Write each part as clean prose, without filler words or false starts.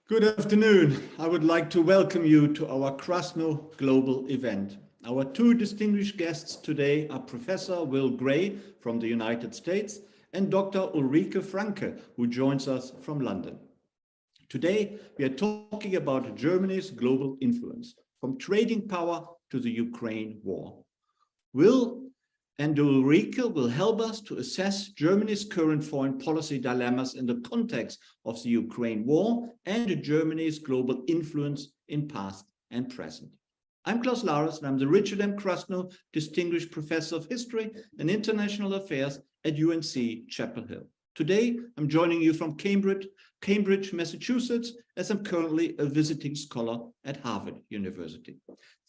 Good afternoon. I would like to welcome you to our Krasno Global Event. Our two distinguished guests today are Professor Will Gray from the United States and Dr. Ulrike Franke, who joins us from London. Today, we are talking about Germany's global influence, from trading power to the Ukraine war. Will and Ulrike will help us to assess Germany's current foreign policy dilemmas in the context of the Ukraine war and Germany's global influence in past and present. I'm Klaus Larres, and I'm the Richard M. Krasno Distinguished Professor of History and International Affairs at UNC-Chapel Hill. Today, I'm joining you from Cambridge, Massachusetts, as I'm currently a visiting scholar at Harvard University.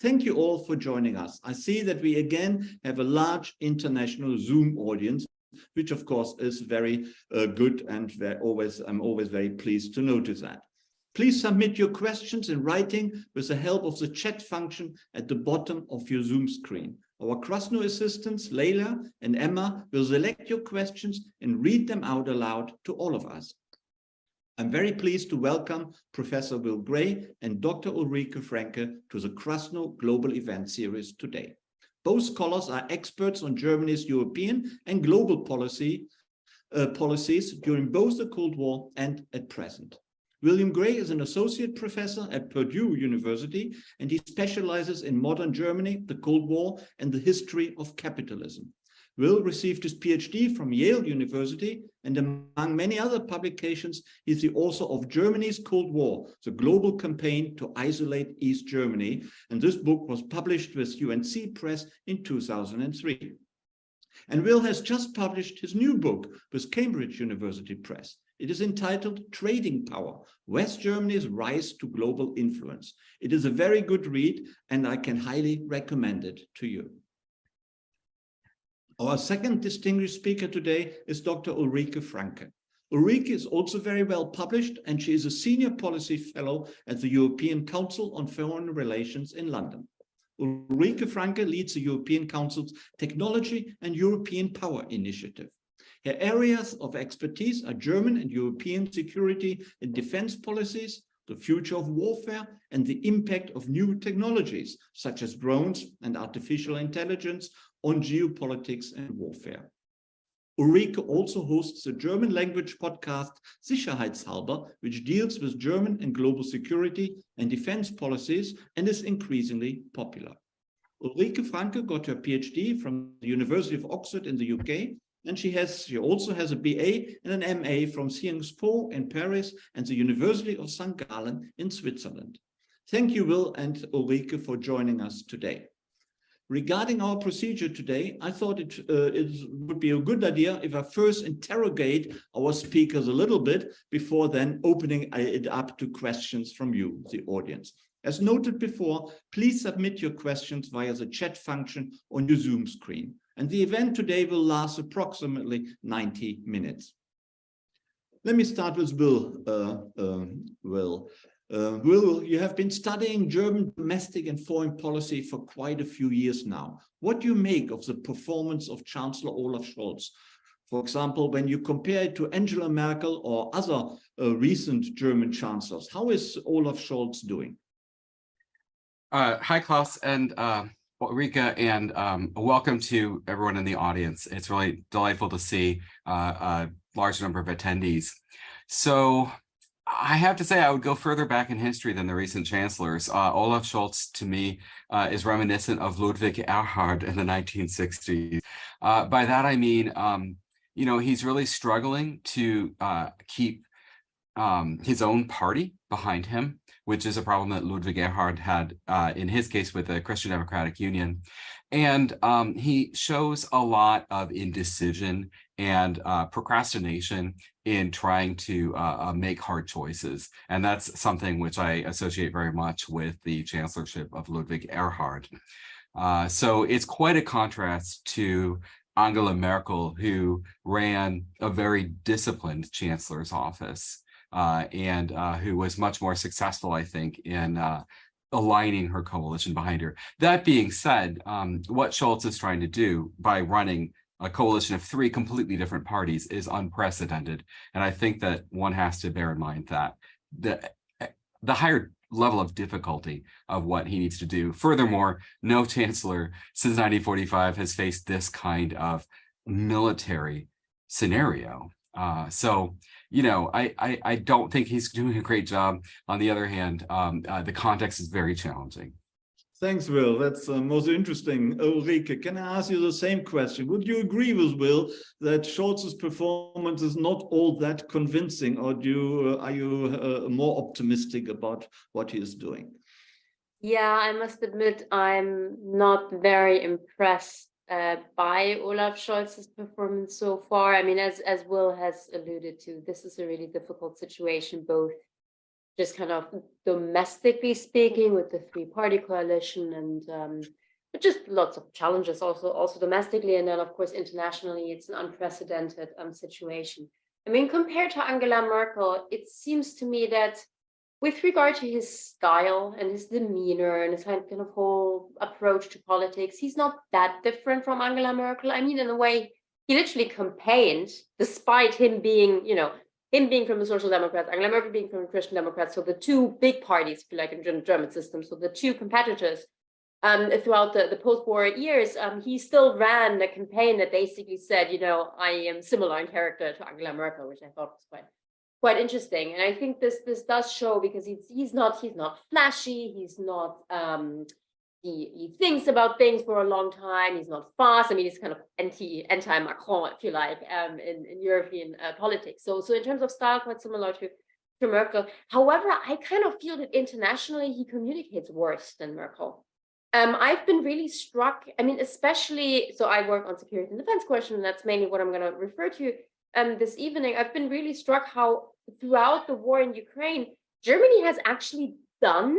Thank you all for joining us. I see that we again have a large international Zoom audience, which of course is very good, and I'm always very pleased to notice that. Please submit your questions in writing with the help of the chat function at the bottom of your Zoom screen. Our Krasno assistants, Leila and Emma, will select your questions and read them out aloud to all of us. I'm very pleased to welcome Professor Will Gray and Dr. Ulrike Franke to the Krasno Global Event series today. Both scholars are experts on Germany's European and global policies during both the Cold War and at present. William Gray is an associate professor at Purdue University, and he specializes in modern Germany, the Cold War, and the history of capitalism. Will received his PhD from Yale University, and among many other publications, he's the author of Germany's Cold War, the global campaign to isolate East Germany. And this book was published with UNC Press in 2003. And Will has just published his new book with Cambridge University Press. It is entitled Trading Power, West Germany's Rise to Global Influence. It is a very good read, and I can highly recommend it to you. Our second distinguished speaker today is Dr. Ulrike Franke. Ulrike is also very well published, and she is a senior policy fellow at the European Council on Foreign Relations in London. Ulrike Franke leads the European Council's Technology and European Power Initiative. Her areas of expertise are German and European security and defense policies, the future of warfare, and the impact of new technologies, such as drones and artificial intelligence, on geopolitics and warfare. Ulrike also hosts the German language podcast Sicherheitshalber, which deals with German and global security and defense policies and is increasingly popular. Ulrike Franke got her PhD from the University of Oxford in the UK, and she also has a BA and an MA from Sciences Po in Paris and the University of St. Gallen in Switzerland. Thank you, Will and Ulrike, for joining us today. Regarding our procedure today, I thought it would be a good idea if I first interrogate our speakers a little bit before then opening it up to questions from you, the audience. As noted before, please submit your questions via the chat function on your Zoom screen. And the event today will last approximately 90 minutes. Let me start with Will. Will, you have been studying German domestic and foreign policy for quite a few years now. What do you make of the performance of Chancellor Olaf Scholz? For example, when you compare it to Angela Merkel or other recent German chancellors, how is Olaf Scholz doing? Hi, Klaus and Ulrike, and welcome to everyone in the audience. It's really delightful to see a large number of attendees. So I have to say I would go further back in history than the recent chancellors. Olaf Scholz, to me, is reminiscent of Ludwig Erhard in the 1960s. By that, I mean, he's really struggling to keep his own party behind him, which is a problem that Ludwig Erhard had in his case with the Christian Democratic Union. And he shows a lot of indecision and procrastination in trying to make hard choices. And that's something which I associate very much with the chancellorship of Ludwig Erhard. So it's quite a contrast to Angela Merkel, who ran a very disciplined chancellor's office. And who was much more successful, I think, in aligning her coalition behind her. That being said, what Scholz is trying to do by running a coalition of three completely different parties is unprecedented. And I think that one has to bear in mind that the the higher level of difficulty of what he needs to do. Furthermore, no chancellor since 1945 has faced this kind of military scenario. So, you know, I don't think he's doing a great job. On the other hand, the context is very challenging. Thanks, Will. That's most interesting. Ulrike, can I ask you the same question? Would you agree with Will that Scholz's performance is not all that convincing, or are you more optimistic about what he is doing? Yeah, I must admit I'm not very impressed by Olaf Scholz's performance so far. I mean, as Will has alluded to, this is a really difficult situation, both just kind of domestically speaking with the three-party coalition and just lots of challenges also domestically, and then of course internationally it's an unprecedented situation. I mean, compared to Angela Merkel, it seems to me that with regard to his style and his demeanor and his kind of whole approach to politics, he's not that different from Angela Merkel. I mean, in a way, he literally campaigned despite him being, you know, him being from the Social Democrats, Angela Merkel being from the Christian Democrats, so the two big parties, if you like, in the German system, so the two competitors throughout the post-war years, he still ran a campaign that basically said, you know, I am similar in character to Angela Merkel, which I thought was quite interesting. And I think this does show, because he's not flashy, he's not he thinks about things for a long time, he's not fast. I mean, he's kind of anti-Macron, if you like, in European politics. So in terms of style, quite similar to Merkel. However, I kind of feel that internationally he communicates worse than Merkel. I've been really struck, I mean, especially, so I work on security and defense question, and that's mainly what I'm going to refer to this evening. I've been really struck how throughout the war in Ukraine, Germany has actually done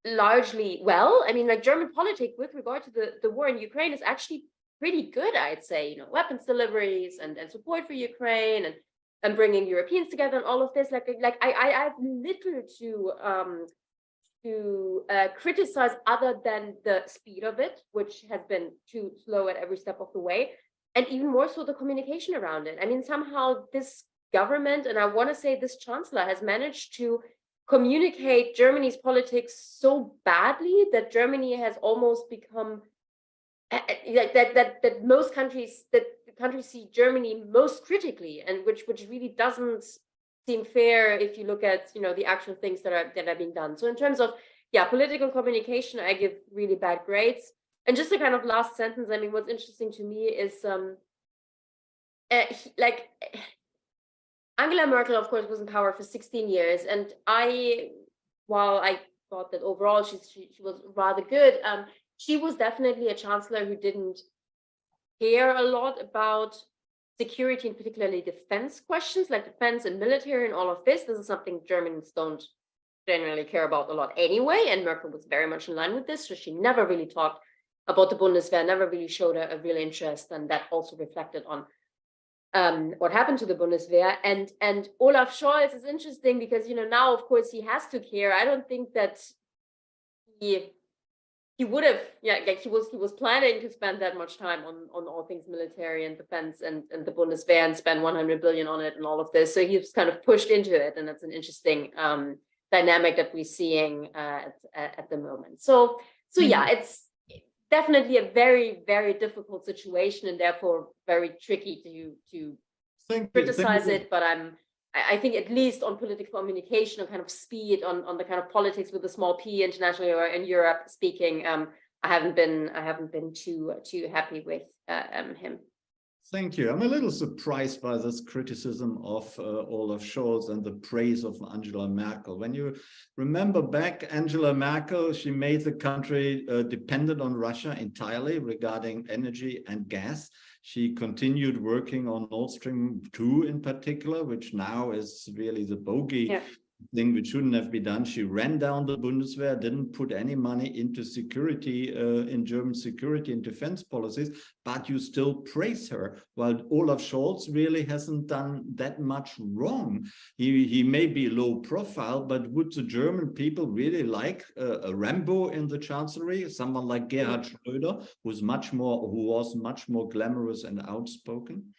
largely well. I mean, like, German politics with regard to the war in Ukraine is actually pretty good, I'd say, you know, weapons deliveries and support for Ukraine and bringing Europeans together and all of this. Like I have little to criticize other than the speed of it, which has been too slow at every step of the way, and even more so the communication around it. I mean, somehow this government, and I want to say this chancellor, has managed to communicate Germany's politics so badly that Germany has almost become that most countries, that the countries see Germany most critically, and which really doesn't seem fair if you look at, you know, the actual things that are being done. So in terms of, yeah, political communication, I give really bad grades. And just a kind of last sentence, I mean, what's interesting to me is like, Angela Merkel, of course, was in power for 16 years, and while I thought that overall she was rather good, she was definitely a chancellor who didn't care a lot about security and particularly defense questions, like defense and military and all of this. This is something Germans don't generally care about a lot anyway, and Merkel was very much in line with this, so she never really talked about the Bundeswehr, never really showed a real interest, and that also reflected on what happened to the Bundeswehr. And Olaf Scholz is interesting because, you know, now of course he has to care. I don't think that he would have, yeah, like he was planning to spend that much time on all things military and defense and the Bundeswehr and spend 100 billion on it and all of this. So he was kind of pushed into it, and that's an interesting dynamic that we're seeing at the moment. So yeah, it's definitely a very, very difficult situation, and therefore very tricky to criticize it. But I think at least on political communication and kind of speed on the kind of politics with a small p internationally or in Europe speaking, I haven't been too happy with him. Thank you. I'm a little surprised by this criticism of Olaf Scholz and the praise of Angela Merkel. When you remember back, Angela Merkel, she made the country dependent on Russia entirely regarding energy and gas. She continued working on Nord Stream 2 in particular, which now is really the bogey thing which shouldn't have been done. She ran down the Bundeswehr, didn't put any money into security, in German security and defense policies, but you still praise her, while Olaf Scholz really hasn't done that much wrong. He may be low profile, but would the German people really like a Rambo in the chancellery, someone like Gerhard Schröder, who was much more glamorous and outspoken?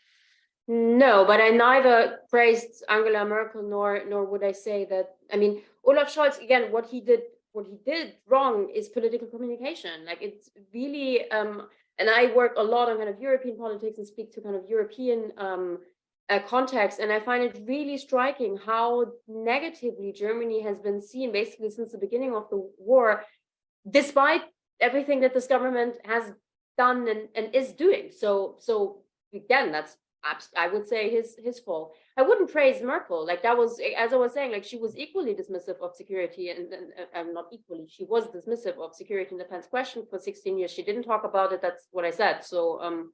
No, but I neither praised Angela Merkel nor would I say that. I mean, Olaf Scholz, again, what he did wrong is political communication. Like, it's really and I work a lot on kind of European politics and speak to kind of European context, and I find it really striking how negatively Germany has been seen basically since the beginning of the war, despite everything that this government has done and is doing. So again, that's, I would say, his fault. I wouldn't praise Merkel. Like, that was, as I was saying, like, she was equally dismissive of security and not equally, she was dismissive of security and defense question for 16 years. She didn't talk about it. That's what I said. So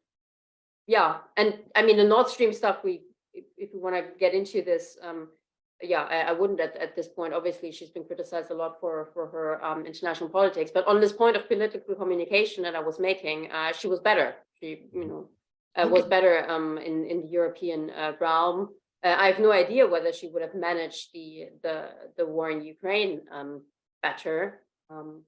yeah, and I mean, the Nord Stream stuff, if we want to get into this, yeah, I wouldn't at this point. Obviously, she's been criticized a lot for her international politics, but on this point of political communication that I was making, she was better. She, was better in the European realm. I have no idea whether she would have managed the war in Ukraine better,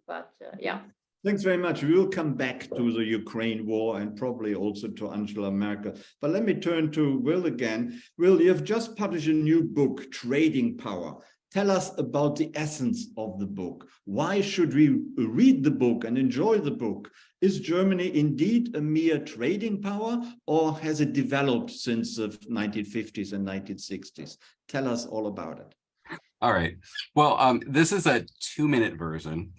but yeah. Thanks very much. We will come back to the Ukraine war and probably also to Angela Merkel. But let me turn to Will again. Will, you have just published a new book, Trading Power. Tell us about the essence of the book. Why should we read the book and enjoy the book? Is Germany indeed a mere trading power, or has it developed since the 1950s and 1960s? Tell us all about it. All right. Well, this is a 2-minute version.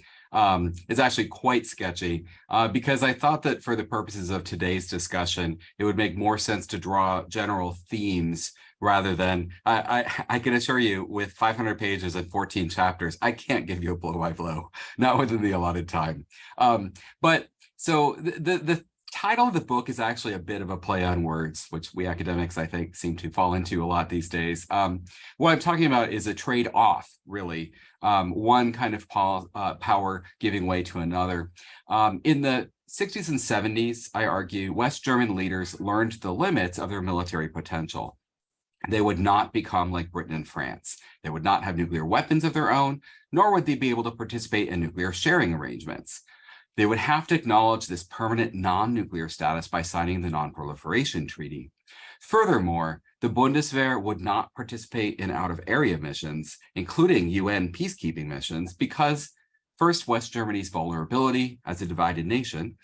It's actually quite sketchy because I thought that for the purposes of today's discussion, it would make more sense to draw general themes rather than, I can assure you, with 500 pages and 14 chapters, I can't give you a blow by blow, not within the allotted time. But so the title of the book is actually a bit of a play on words, which we academics, I think, seem to fall into a lot these days. What I'm talking about is a trade-off, really, one kind of power giving way to another. In the 60s and 70s, I argue, West German leaders learned the limits of their military potential. They would not become like Britain and France. They would not have nuclear weapons of their own, nor would they be able to participate in nuclear sharing arrangements. They would have to acknowledge this permanent non-nuclear status by signing the Non-Proliferation Treaty. Furthermore, the Bundeswehr would not participate in out-of-area missions, including UN peacekeeping missions, because first, West Germany's vulnerability as a divided nation,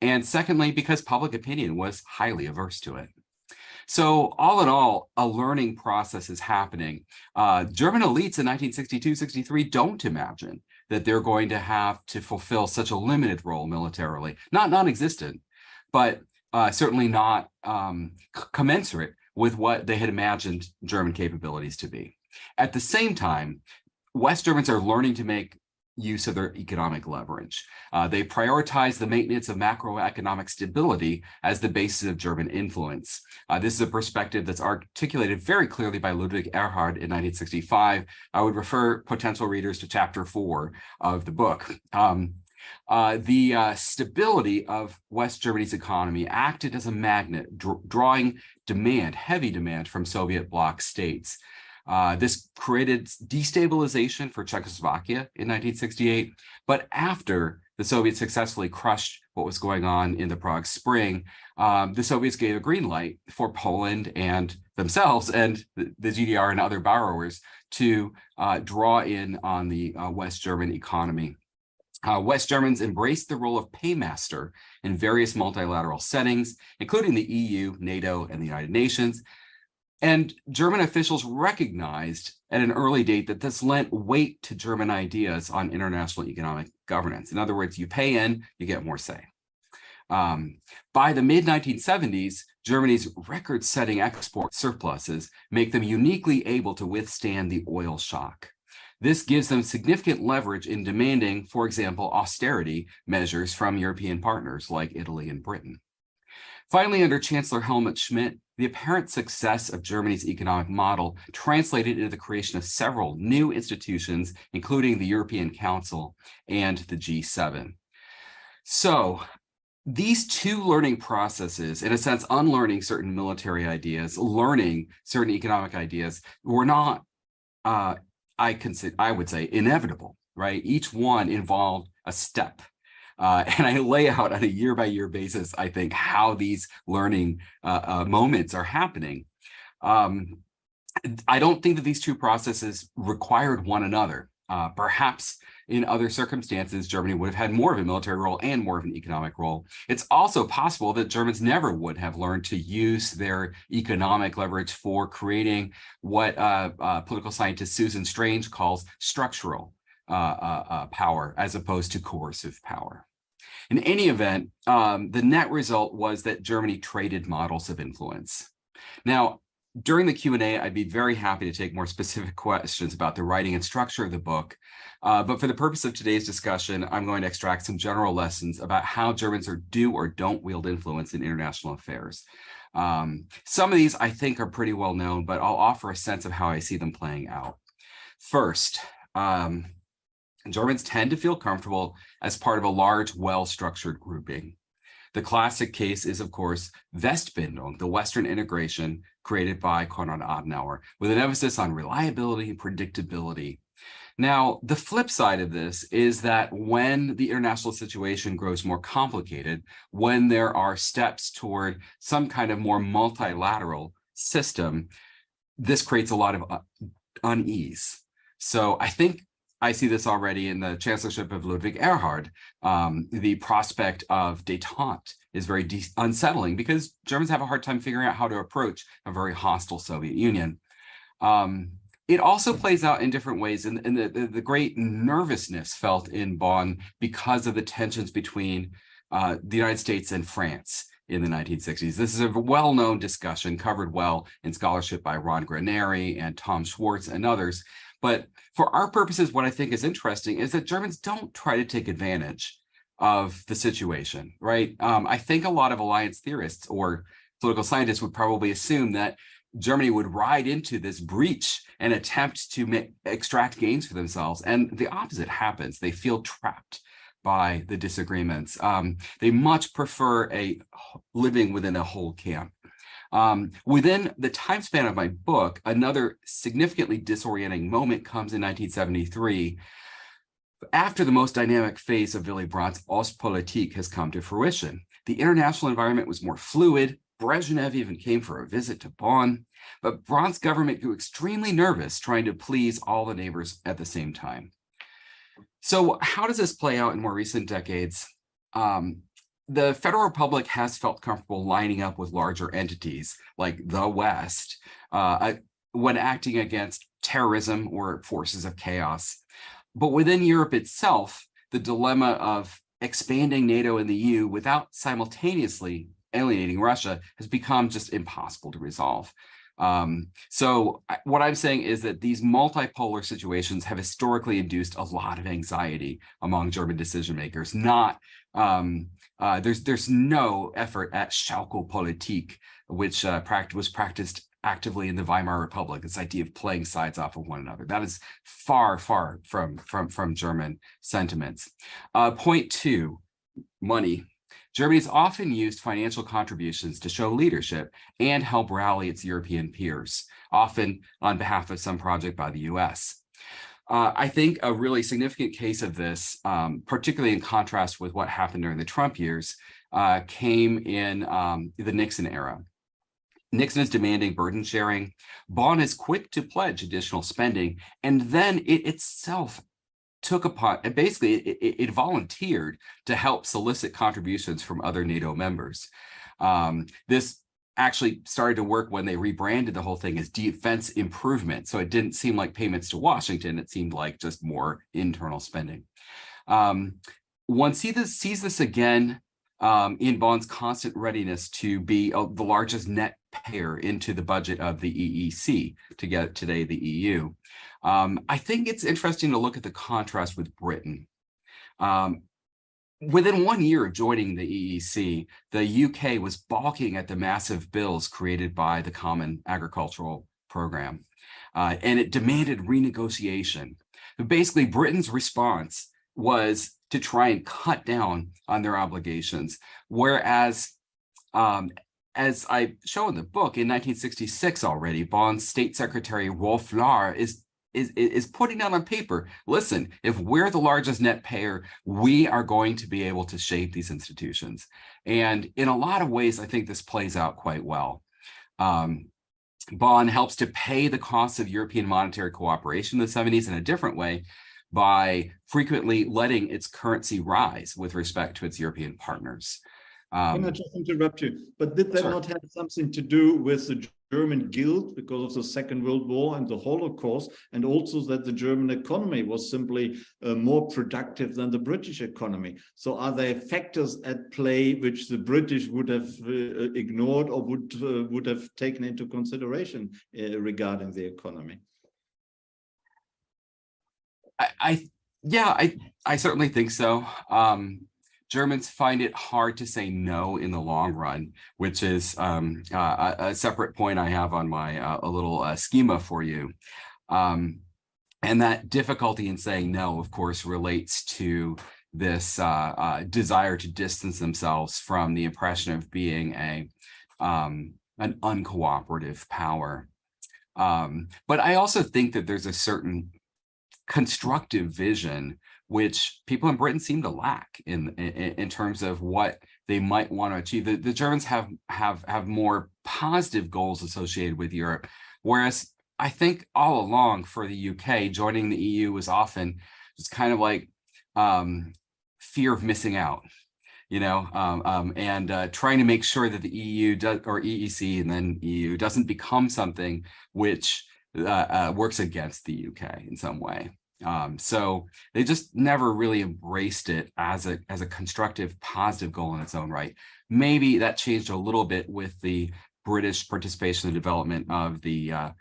and secondly, because public opinion was highly averse to it. So all in all, a learning process is happening. German elites in 1962-63 don't imagine that they're going to have to fulfill such a limited role militarily, not non-existent, but certainly not commensurate with what they had imagined German capabilities to be. At the same time, West Germans are learning to make use of their economic leverage. They prioritize the maintenance of macroeconomic stability as the basis of German influence. This is a perspective that's articulated very clearly by Ludwig Erhard in 1965. I would refer potential readers to chapter 4 of the book. The stability of West Germany's economy acted as a magnet, drawing demand, heavy demand from Soviet bloc states. This created destabilization for Czechoslovakia in 1968, but after the Soviets successfully crushed what was going on in the Prague Spring, the Soviets gave a green light for Poland and themselves and the GDR and other borrowers to draw in on the West German economy. West Germans embraced the role of paymaster in various multilateral settings, including the EU, NATO, and the United Nations. And German officials recognized at an early date that this lent weight to German ideas on international economic governance. In other words, you pay in, you get more say. By the mid-1970s, Germany's record-setting export surpluses make them uniquely able to withstand the oil shock. This gives them significant leverage in demanding, for example, austerity measures from European partners like Italy and Britain. Finally, under Chancellor Helmut Schmidt, the apparent success of Germany's economic model translated into the creation of several new institutions, including the European Council and the G7. So these two learning processes, in a sense, unlearning certain military ideas, learning certain economic ideas, were not, I would say, inevitable, right? Each one involved a step. And I lay out on a year-by-year basis, I think, how these learning moments are happening. I don't think that these two processes required one another. Perhaps in other circumstances, Germany would have had more of a military role and more of an economic role. It's also possible that Germans never would have learned to use their economic leverage for creating what political scientist Susan Strange calls structural power as opposed to coercive power. In any event, the net result was that Germany traded models of influence. Now, during the Q&A, I'd be very happy to take more specific questions about the writing and structure of the book. But for the purpose of today's discussion, I'm going to extract some general lessons about how Germans do or don't wield influence in international affairs. Some of these I think are pretty well known, but I'll offer a sense of how I see them playing out. First, Germans tend to feel comfortable as part of a large, well-structured grouping. The classic case is, of course, Westbindung, the Western integration created by Konrad Adenauer, with an emphasis on reliability and predictability. Now, the flip side of this is that when the international situation grows more complicated, when there are steps toward some kind of more multilateral system, this creates a lot of unease. So I think I see this already in the chancellorship of Ludwig Erhard. The prospect of détente is very unsettling because Germans have a hard time figuring out how to approach a very hostile Soviet Union. It also plays out in different ways, and the great nervousness felt in Bonn because of the tensions between the United States and France in the 1960s. This is a well-known discussion, covered well in scholarship by Ron Graneri and Tom Schwartz and others. But for our purposes, what I think is interesting is that Germans don't try to take advantage of the situation, right? I think a lot of alliance theorists or political scientists would probably assume that Germany would ride into this breach and attempt to extract gains for themselves. And the opposite happens. They feel trapped by the disagreements. They much prefer living within a whole camp. Within the time span of my book, another significantly disorienting moment comes in 1973, after the most dynamic phase of Willy Brandt's Ostpolitik has come to fruition. The international environment was more fluid. Brezhnev even came for a visit to Bonn, but Brandt's government grew extremely nervous trying to please all the neighbors at the same time. So how does this play out in more recent decades? The Federal Republic has felt comfortable lining up with larger entities like the West when acting against terrorism or forces of chaos. But within Europe itself, the dilemma of expanding NATO and the EU without simultaneously alienating Russia has become just impossible to resolve. So what I'm saying is that these multipolar situations have historically induced a lot of anxiety among German decision makers. There's no effort at Schaukelpolitik, which was practiced actively in the Weimar Republic, this idea of playing sides off of one another. That is far, far from German sentiments. Point two, money. Germany's often used financial contributions to show leadership and help rally its European peers, often on behalf of some project by the US. I think a really significant case of this, particularly in contrast with what happened during the Trump years, came in the Nixon era. Nixon is demanding burden sharing. Bonn is quick to pledge additional spending, and then it itself took upon, and basically it volunteered to help solicit contributions from other NATO members. This actually started to work when they rebranded the whole thing as defense improvement. So it didn't seem like payments to Washington, it seemed like just more internal spending. One sees this again in Bonn's constant readiness to be the largest net payer into the budget of the EEC, to get today the EU. I think it's interesting to look at the contrast with Britain. Within 1 year of joining the EEC, the UK was balking at the massive bills created by the Common Agricultural Program, and it demanded renegotiation. But basically, Britain's response was to try and cut down on their obligations, whereas, as I show in the book, in 1966 already, Bonn's State Secretary Klaus Larres is is putting down on paper, listen, if we're the largest net payer, we are going to be able to shape these institutions. And in a lot of ways, I think this plays out quite well. Bonn helps to pay the costs of European monetary cooperation in the 70s in a different way by frequently letting its currency rise with respect to its European partners. Can I just interrupt you? But did that Sure. not have something to do with the German guilt because of the Second World War and the Holocaust, and also that the German economy was simply more productive than the British economy? So are there factors at play which the British would have ignored or would have taken into consideration regarding the economy? I certainly think so. Germans find it hard to say no in the long run, which is a separate point I have on my a little schema for you. And that difficulty in saying no, of course, relates to this desire to distance themselves from the impression of being an uncooperative power. But I also think that there's a certain constructive vision which people in Britain seem to lack in terms of what they might want to achieve. The Germans have more positive goals associated with Europe, whereas I think all along for the UK, joining the EU was often just kind of like fear of missing out, you know, and trying to make sure that the EU does, or EEC and then EU, doesn't become something which works against the UK in some way. So they just never really embraced it as a constructive, positive goal in its own right. Maybe that changed a little bit with the British participation in the development of the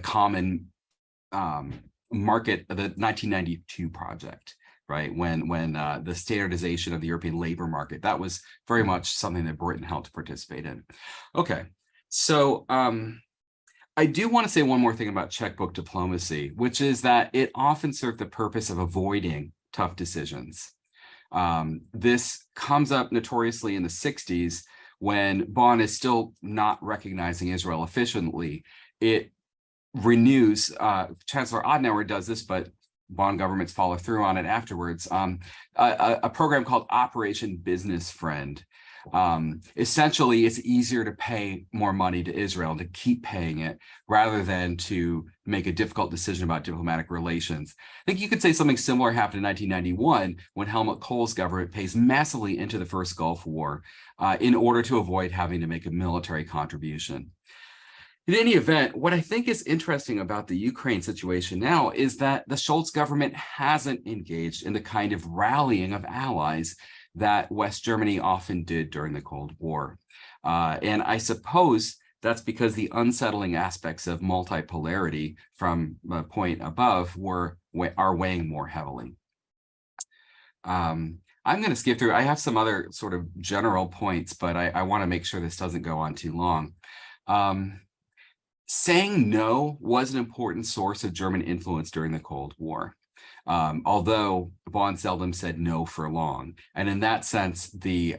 common market, the 1992 project, right? When the standardization of the European labor market, that was very much something that Britain helped participate in. Okay, so I do want to say one more thing about checkbook diplomacy, which is that it often served the purpose of avoiding tough decisions. This comes up notoriously in the 60s when Bonn is still not recognizing Israel efficiently. It renews, Chancellor Adenauer does this, but Bonn governments follow through on it afterwards, a program called Operation Business Friend. Essentially, it's easier to pay more money to Israel, to keep paying it, rather than to make a difficult decision about diplomatic relations. I think you could say something similar happened in 1991 when Helmut Kohl's government pays massively into the first Gulf War in order to avoid having to make a military contribution. In any event, what I think is interesting about the Ukraine situation now is that the Scholz government hasn't engaged in the kind of rallying of allies that West Germany often did during the Cold War. And I suppose that's because the unsettling aspects of multipolarity from the point above are weighing more heavily. I'm going to skip through. I have some other sort of general points, but I want to make sure this doesn't go on too long. Saying no was an important source of German influence during the Cold War. Although Bonn seldom said no for long, and in that sense, the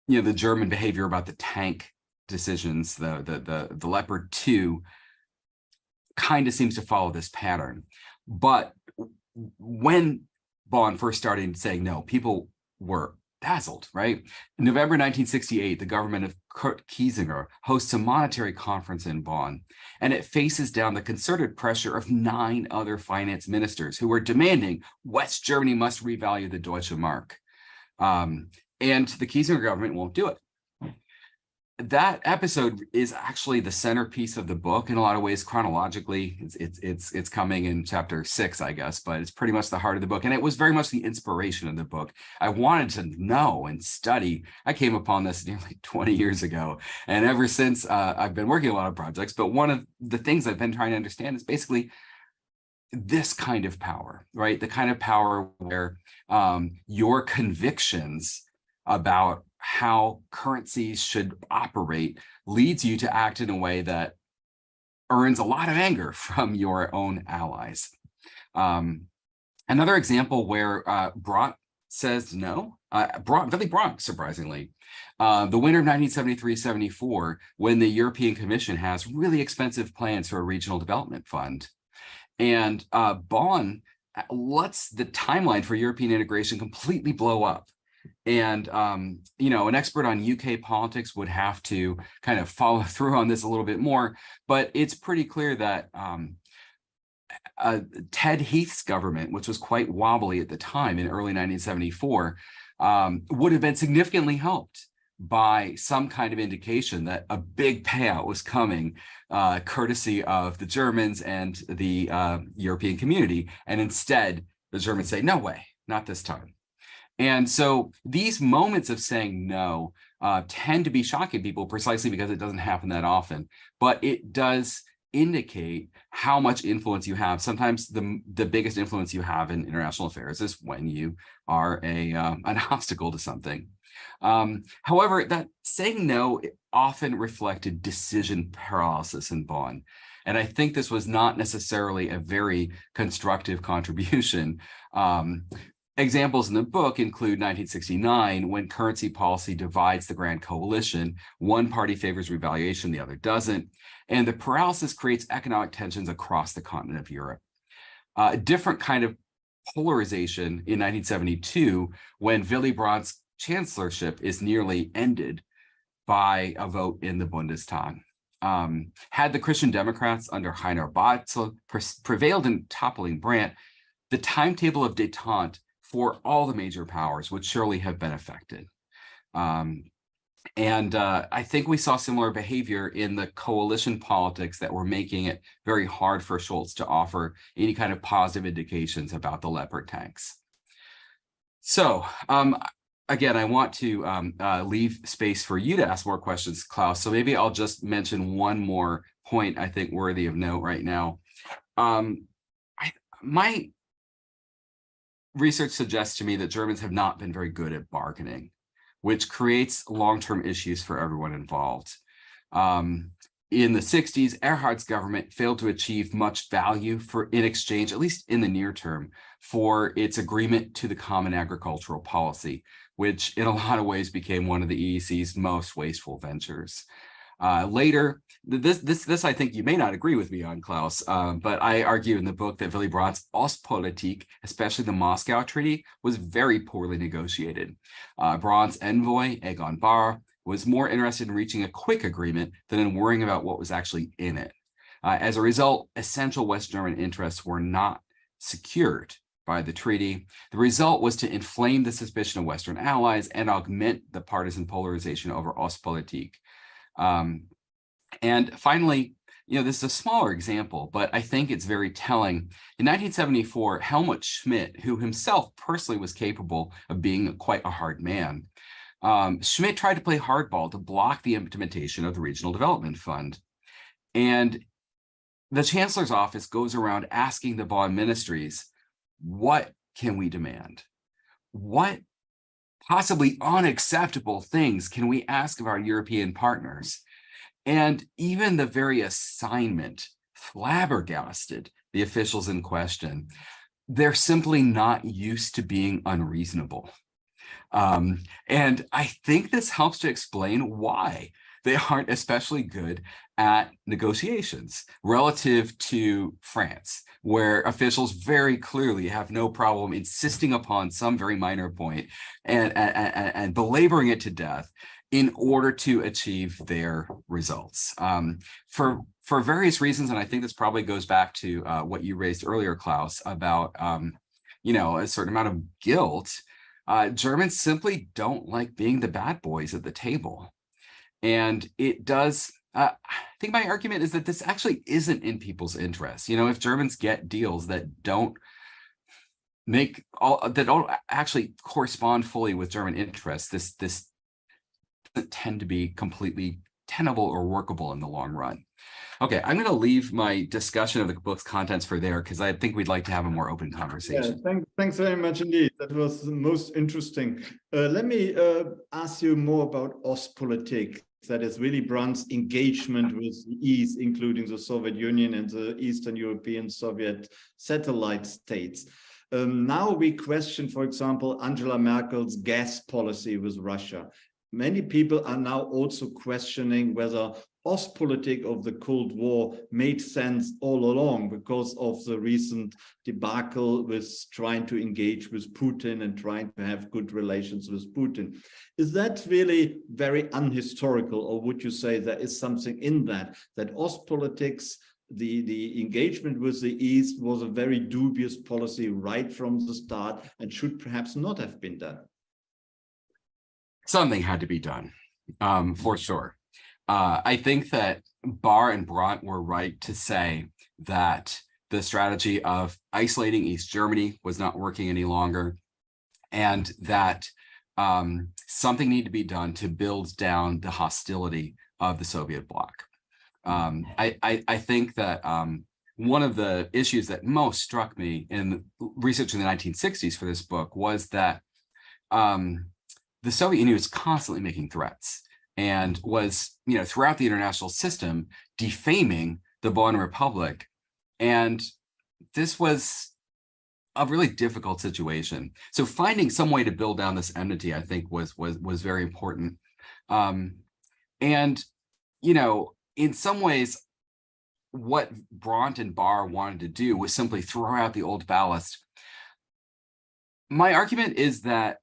the German behavior about the tank decisions, the Leopard 2, kind of seems to follow this pattern. But when Bonn first started saying no, people were dazzled, right? In November 1968, the government of Kurt Kiesinger hosts a monetary conference in Bonn, and it faces down the concerted pressure of 9 other finance ministers who were demanding West Germany must revalue the Deutsche Mark. And the Kiesinger government won't do it. That episode is actually the centerpiece of the book in a lot of ways. Chronologically, it's coming in chapter 6, I guess, but it's pretty much the heart of the book, and it was very much the inspiration of the book. I wanted to know and study. I came upon this nearly 20 years ago, and ever since I've been working on a lot of projects. But one of the things I've been trying to understand is basically this kind of power, right? The kind of power where your convictions about how currencies should operate leads you to act in a way that earns a lot of anger from your own allies. Another example where brought says no. Really broad, surprisingly. The winter of 1973-74, when the European Commission has really expensive plans for a regional development fund. And Bonn lets the timeline for European integration completely blow up. And, an expert on UK politics would have to kind of follow through on this a little bit more, but it's pretty clear that Ted Heath's government, which was quite wobbly at the time in early 1974, would have been significantly helped by some kind of indication that a big payout was coming, courtesy of the Germans and the European community. And instead, the Germans say, no way, not this time. And so these moments of saying no tend to be shocking people precisely because it doesn't happen that often, but it does indicate how much influence you have. Sometimes the biggest influence you have in international affairs is when you are an obstacle to something. However, that saying no often reflected decision paralysis in Bonn. And I think this was not necessarily a very constructive contribution. Examples in the book include 1969, when currency policy divides the Grand Coalition. One party favors revaluation, the other doesn't. And the paralysis creates economic tensions across the continent of Europe. A different kind of polarization in 1972, when Willy Brandt's chancellorship is nearly ended by a vote in the Bundestag. Had the Christian Democrats under Heiner Barzel prevailed in toppling Brandt, the timetable of détente for all the major powers would surely have been affected. I think we saw similar behavior in the coalition politics that were making it very hard for Scholz to offer any kind of positive indications about the Leopard tanks. So again, I want to leave space for you to ask more questions, Klaus. So maybe I'll just mention one more point I think worthy of note right now. My research suggests to me that Germans have not been very good at bargaining, which creates long-term issues for everyone involved. In the 60s, Erhard's government failed to achieve much value in exchange, at least in the near term, for its agreement to the Common Agricultural Policy, which in a lot of ways became one of the EEC's most wasteful ventures. Later, this I think you may not agree with me on, Klaus, but I argue in the book that Willy Brandt's Ostpolitik, especially the Moscow Treaty, was very poorly negotiated. Brandt's envoy, Egon Bahr, was more interested in reaching a quick agreement than in worrying about what was actually in it. As a result, essential West German interests were not secured by the treaty. The result was to inflame the suspicion of Western allies and augment the partisan polarization over Ostpolitik. And finally, this is a smaller example, but I think it's very telling. In 1974, Helmut Schmidt, who himself personally was capable of being quite a hard man, Schmidt tried to play hardball to block the implementation of the Regional Development Fund. And the Chancellor's office goes around asking the Bonn ministries, what can we demand? What possibly unacceptable things can we ask of our European partners? And even the very assignment flabbergasted the officials in question. They're simply not used to being unreasonable. And I think this helps to explain why they aren't especially good at negotiations relative to France, where officials very clearly have no problem insisting upon some very minor point and belaboring it to death in order to achieve their results. For various reasons, and I think this probably goes back to what you raised earlier, Klaus, about a certain amount of guilt. Germans simply don't like being the bad boys at the table. And it does, I think my argument is that this actually isn't in people's interests. If Germans get deals that don't actually correspond fully with German interests, this doesn't tend to be completely tenable or workable in the long run. Okay, I'm going to leave my discussion of the book's contents for there because I think we'd like to have a more open conversation. Yeah, thanks very much indeed. That was the most interesting. Let me ask you more about Ostpolitik. That is really Brandt's engagement with the East, including the Soviet Union and the Eastern European Soviet satellite states. Now we question, for example, Angela Merkel's gas policy with Russia. Many people are now also questioning whether Ostpolitik of the Cold War made sense all along because of the recent debacle with trying to engage with Putin and trying to have good relations with Putin. Is that really very unhistorical, or would you say there is something in that Ostpolitics, the engagement with the East was a very dubious policy right from the start and should perhaps not have been done? Something had to be done, for sure. I think that Barr and Brandt were right to say that the strategy of isolating East Germany was not working any longer, and that something needed to be done to build down the hostility of the Soviet bloc. I think that one of the issues that most struck me in research in the 1960s for this book was that the Soviet Union was constantly making threats and was, throughout the international system, defaming the Bonn Republic. And this was a really difficult situation. So finding some way to build down this enmity, I think, was very important. And, in some ways, what Brandt and Barr wanted to do was simply throw out the old ballast. My argument is that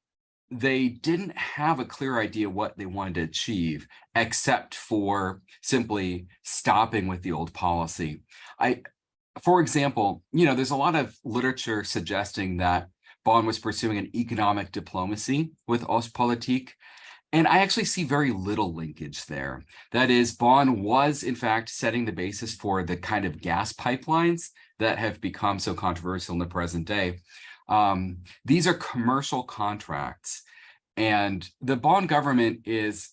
they didn't have a clear idea what they wanted to achieve, except for simply stopping with the old policy. For example, there's a lot of literature suggesting that Bonn was pursuing an economic diplomacy with Ostpolitik, and I actually see very little linkage there. That is, Bonn was, in fact, setting the basis for the kind of gas pipelines that have become so controversial in the present day. These are commercial contracts, and the Bonn government is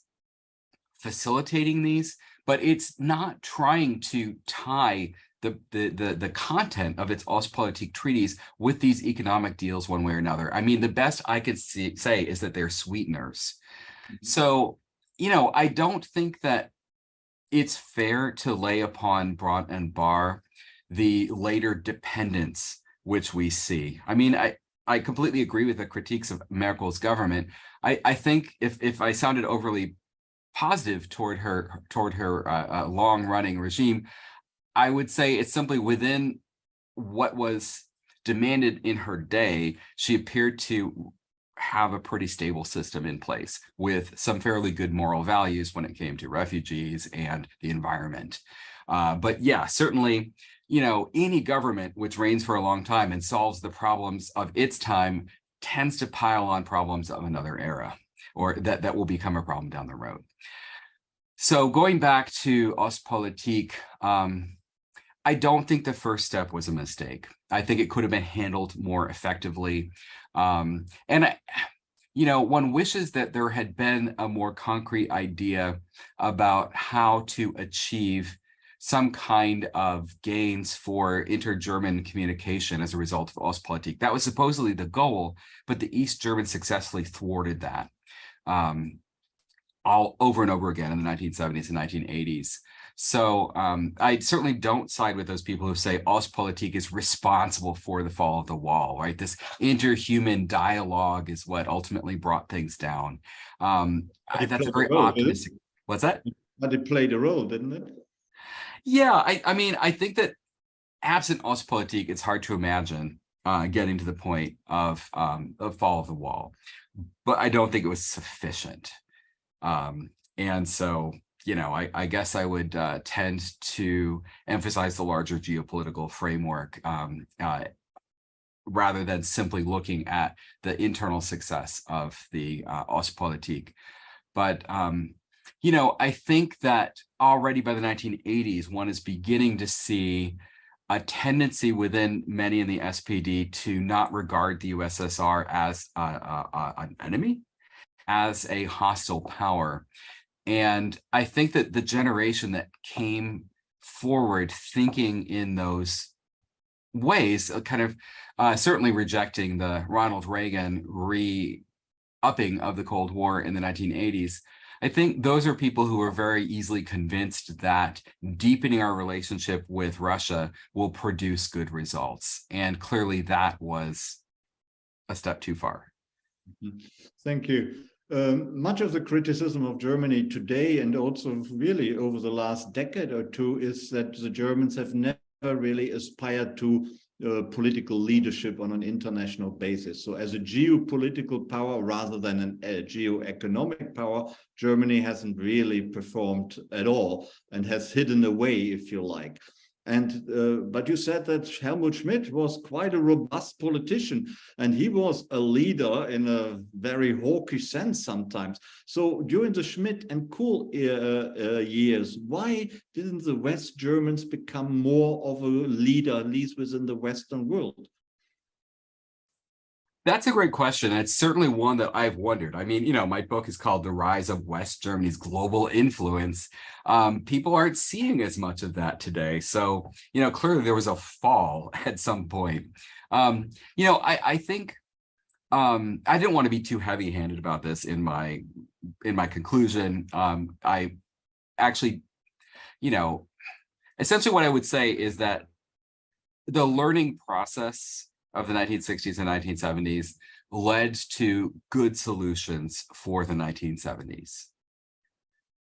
facilitating these, but it's not trying to tie the content of its Ostpolitik treaties with these economic deals one way or another. I mean, the best I could say is that they're sweeteners. So, I don't think that it's fair to lay upon Brandt and Barr the later dependence which we see. I mean, I completely agree with the critiques of Merkel's government. I think if I sounded overly positive toward her long-running regime, I would say it's simply within what was demanded in her day. She appeared to have a pretty stable system in place with some fairly good moral values when it came to refugees and the environment. But yeah, certainly, any government which reigns for a long time and solves the problems of its time tends to pile on problems of another era, or that will become a problem down the road. So going back to Ostpolitik, I don't think the first step was a mistake. I think it could have been handled more effectively. And one wishes that there had been a more concrete idea about how to achieve some kind of gains for inter-German communication as a result of Ostpolitik. That was supposedly the goal, but the East Germans successfully thwarted that all over and over again in the 1970s and 1980s. So I certainly don't side with those people who say Ostpolitik is responsible for the fall of the wall, right? This interhuman dialogue is what ultimately brought things down. That's a very optimistic. What's that? But it played a role, didn't it? Yeah, I mean, I think that absent Ostpolitik, it's hard to imagine getting to the point of fall of the wall, but I don't think it was sufficient. And so, I guess I would tend to emphasize the larger geopolitical framework rather than simply looking at the internal success of the Ostpolitik. But, I think that already by the 1980s, one is beginning to see a tendency within many in the SPD to not regard the USSR as an enemy, as a hostile power. And I think that the generation that came forward thinking in those ways, kind of certainly rejecting the Ronald Reagan re-upping of the Cold War in the 1980s, I think those are people who are very easily convinced that deepening our relationship with Russia will produce good results. And clearly that was a step too far. Thank you. Much of the criticism of Germany today, and also really over the last decade or two, is that the Germans have never really aspired to political leadership on an international basis. So as a geopolitical power rather than a geoeconomic power, Germany hasn't really performed at all and has hidden away, if you like. And but you said that Helmut Schmidt was quite a robust politician, and he was a leader in a very hawkish sense sometimes. So during the Schmidt and Kohl years, why didn't the West Germans become more of a leader, at least within the Western world? That's a great question. And it's certainly one that I've wondered. I mean, my book is called The Rise of West Germany's Global Influence. People aren't seeing as much of that today. So, clearly there was a fall at some point. I think I didn't want to be too heavy-handed about this in my conclusion. I actually, essentially what I would say is that the learning process of the 1960s and 1970s led to good solutions for the 1970s.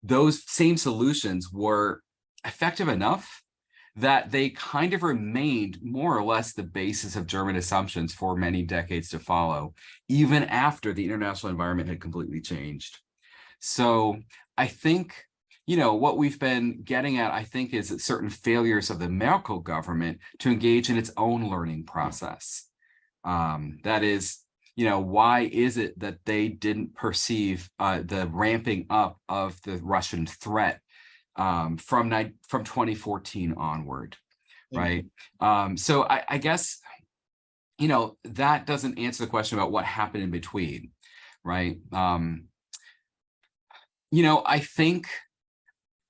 Those same solutions were effective enough that they kind of remained more or less the basis of German assumptions for many decades to follow, even after the international environment had completely changed. So I think what we've been getting at, I think, is that certain failures of the Merkel government to engage in its own learning process. That is, why is it that they didn't perceive the ramping up of the Russian threat from 2014 onward, right? So I guess, that doesn't answer the question about what happened in between, right? I think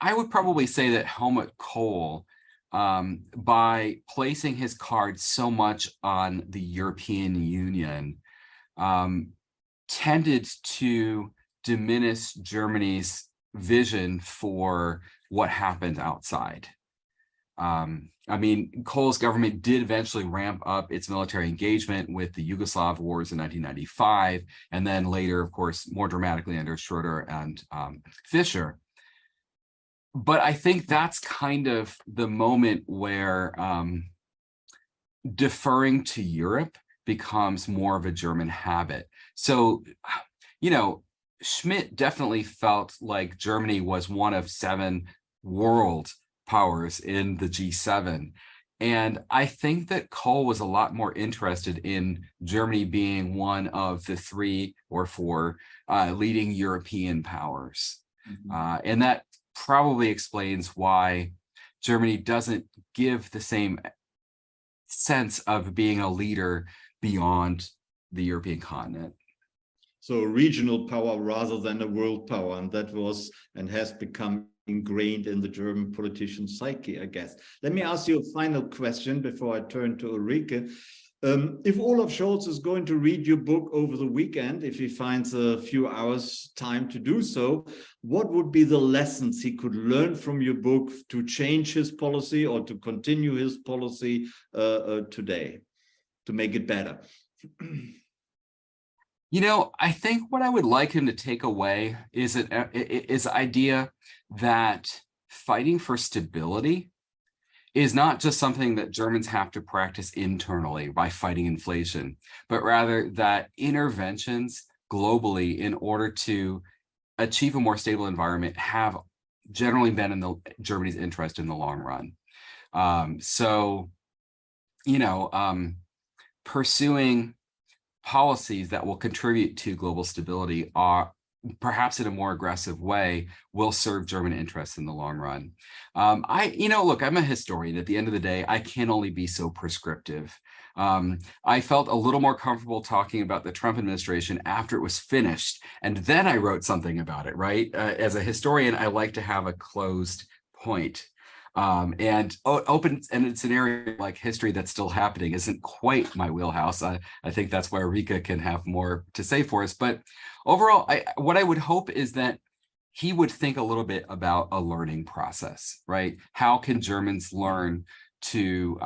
I would probably say that Helmut Kohl, by placing his cards so much on the European Union, tended to diminish Germany's vision for what happened outside. I mean, Kohl's government did eventually ramp up its military engagement with the Yugoslav wars in 1995, and then later, of course, more dramatically under Schroeder and Fischer. But I think that's kind of the moment where deferring to Europe becomes more of a German habit. So, Schmidt definitely felt like Germany was one of 7 world powers in the G7. And I think that Kohl was a lot more interested in Germany being one of the 3 or 4 leading European powers. And that probably explains why Germany doesn't give the same sense of being a leader beyond the European continent. So a regional power rather than a world power, and that was and has become ingrained in the German politician psyche, I guess. Let me ask you a final question before I turn to Ulrike. If Olaf Scholz is going to read your book over the weekend, if he finds a few hours time to do so, what would be the lessons he could learn from your book to change his policy or to continue his policy today, to make it better? I think what I would like him to take away is the idea that fighting for stability is not just something that Germans have to practice internally by fighting inflation, but rather that interventions globally in order to achieve a more stable environment have generally been in Germany's interest in the long run. Pursuing policies that will contribute to global stability are perhaps in a more aggressive way will serve German interests in the long run. Look, I'm a historian. At the end of the day, I can only be so prescriptive. I felt a little more comfortable talking about the Trump administration after it was finished, and then I wrote something about it, right? As a historian, I like to have a closed point. And open-ended scenario like history that's still happening isn't quite my wheelhouse. I think that's where Ulrike can have more to say for us. But overall, what I would hope is that he would think a little bit about a learning process, right? How can Germans learn to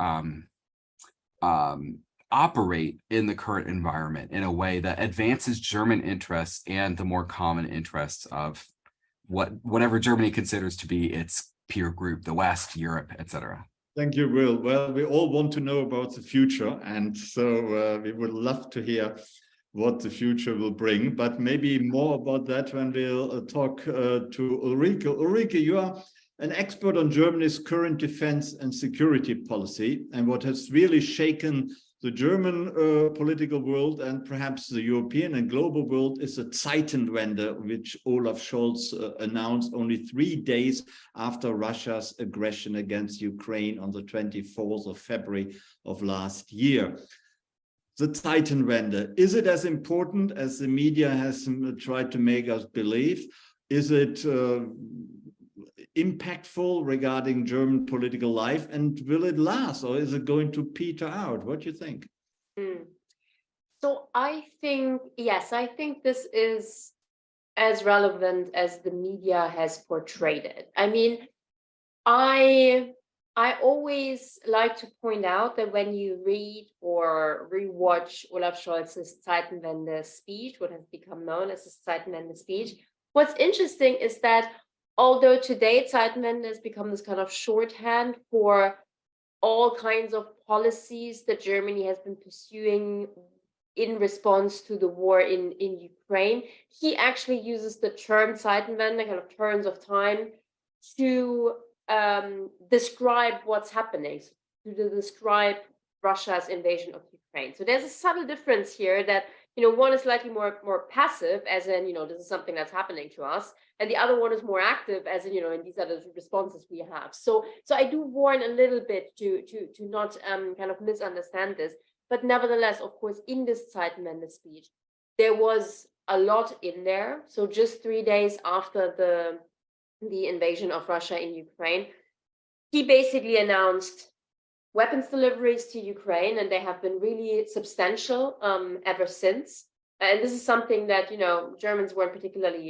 operate in the current environment in a way that advances German interests and the more common interests of whatever Germany considers to be its peer group, the West, Europe, etc. Thank you, Will. Well, we all want to know about the future, and so we would love to hear what the future will bring, but maybe more about that when we'll talk to Ulrike. Ulrike, you are an expert on Germany's current defense and security policy and what has really shaken the German political world and perhaps the European and global world is the Zeitenwende, which Olaf Scholz announced only 3 days after Russia's aggression against Ukraine on the 24th of February of last year. The Zeitenwende, is it as important as the media has tried to make us believe? Is it impactful regarding German political life, and will it last, or is it going to peter out? What do you think? So I think, yes, I think this is as relevant as the media has portrayed it. I mean, I always like to point out that when you read or rewatch Olaf Scholz's Zeitenwende speech, what has become known as the Zeitenwende speech, what's interesting is that although today Zeitenwende has become this kind of shorthand for all kinds of policies that Germany has been pursuing in response to the war in Ukraine, he actually uses the term Zeitenwende, kind of turns of time, to describe what's happening, to describe Russia's invasion of Ukraine. So there's a subtle difference here that, one is slightly more passive, as in, this is something that's happening to us, and the other one is more active, as in, and these are the responses we have. So I do warn a little bit to not kind of misunderstand this, but nevertheless, of course, in this Zeitenwende speech, there was a lot in there. So just 3 days after the invasion of Russia in Ukraine, he basically announced weapons deliveries to Ukraine, and they have been really substantial ever since. And this is something that, Germans weren't particularly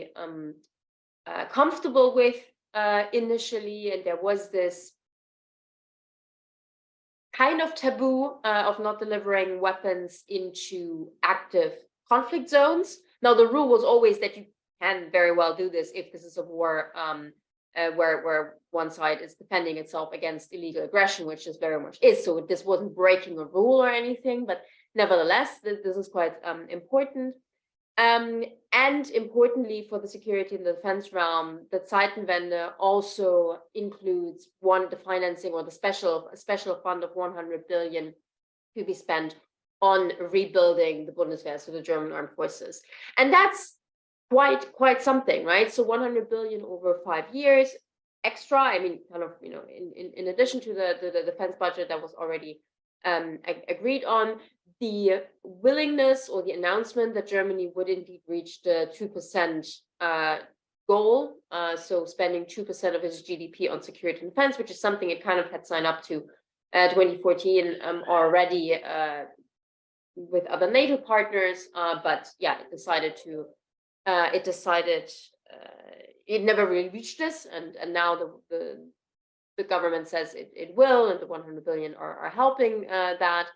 comfortable with initially, and there was this kind of taboo of not delivering weapons into active conflict zones. Now, the rule was always that you can very well do this if this is a war where one side is defending itself against illegal aggression, which this very much is. So this wasn't breaking a rule or anything, but nevertheless, this is quite important. And importantly for the security and the defense realm, the Zeitenwende also includes the financing or the special fund of 100 billion to be spent on rebuilding the Bundeswehr, so the German armed forces. And that's quite something, right? So 100 billion over 5 years extra. I mean, kind of, in addition to the defense budget that was already agreed on, the willingness or the announcement that Germany would indeed reach the 2% goal, so spending 2% of its GDP on security and defense, which is something it kind of had signed up to 2014 already with other NATO partners, but yeah, it never really reached this, and now the government says it will, and the 100 billion are helping that.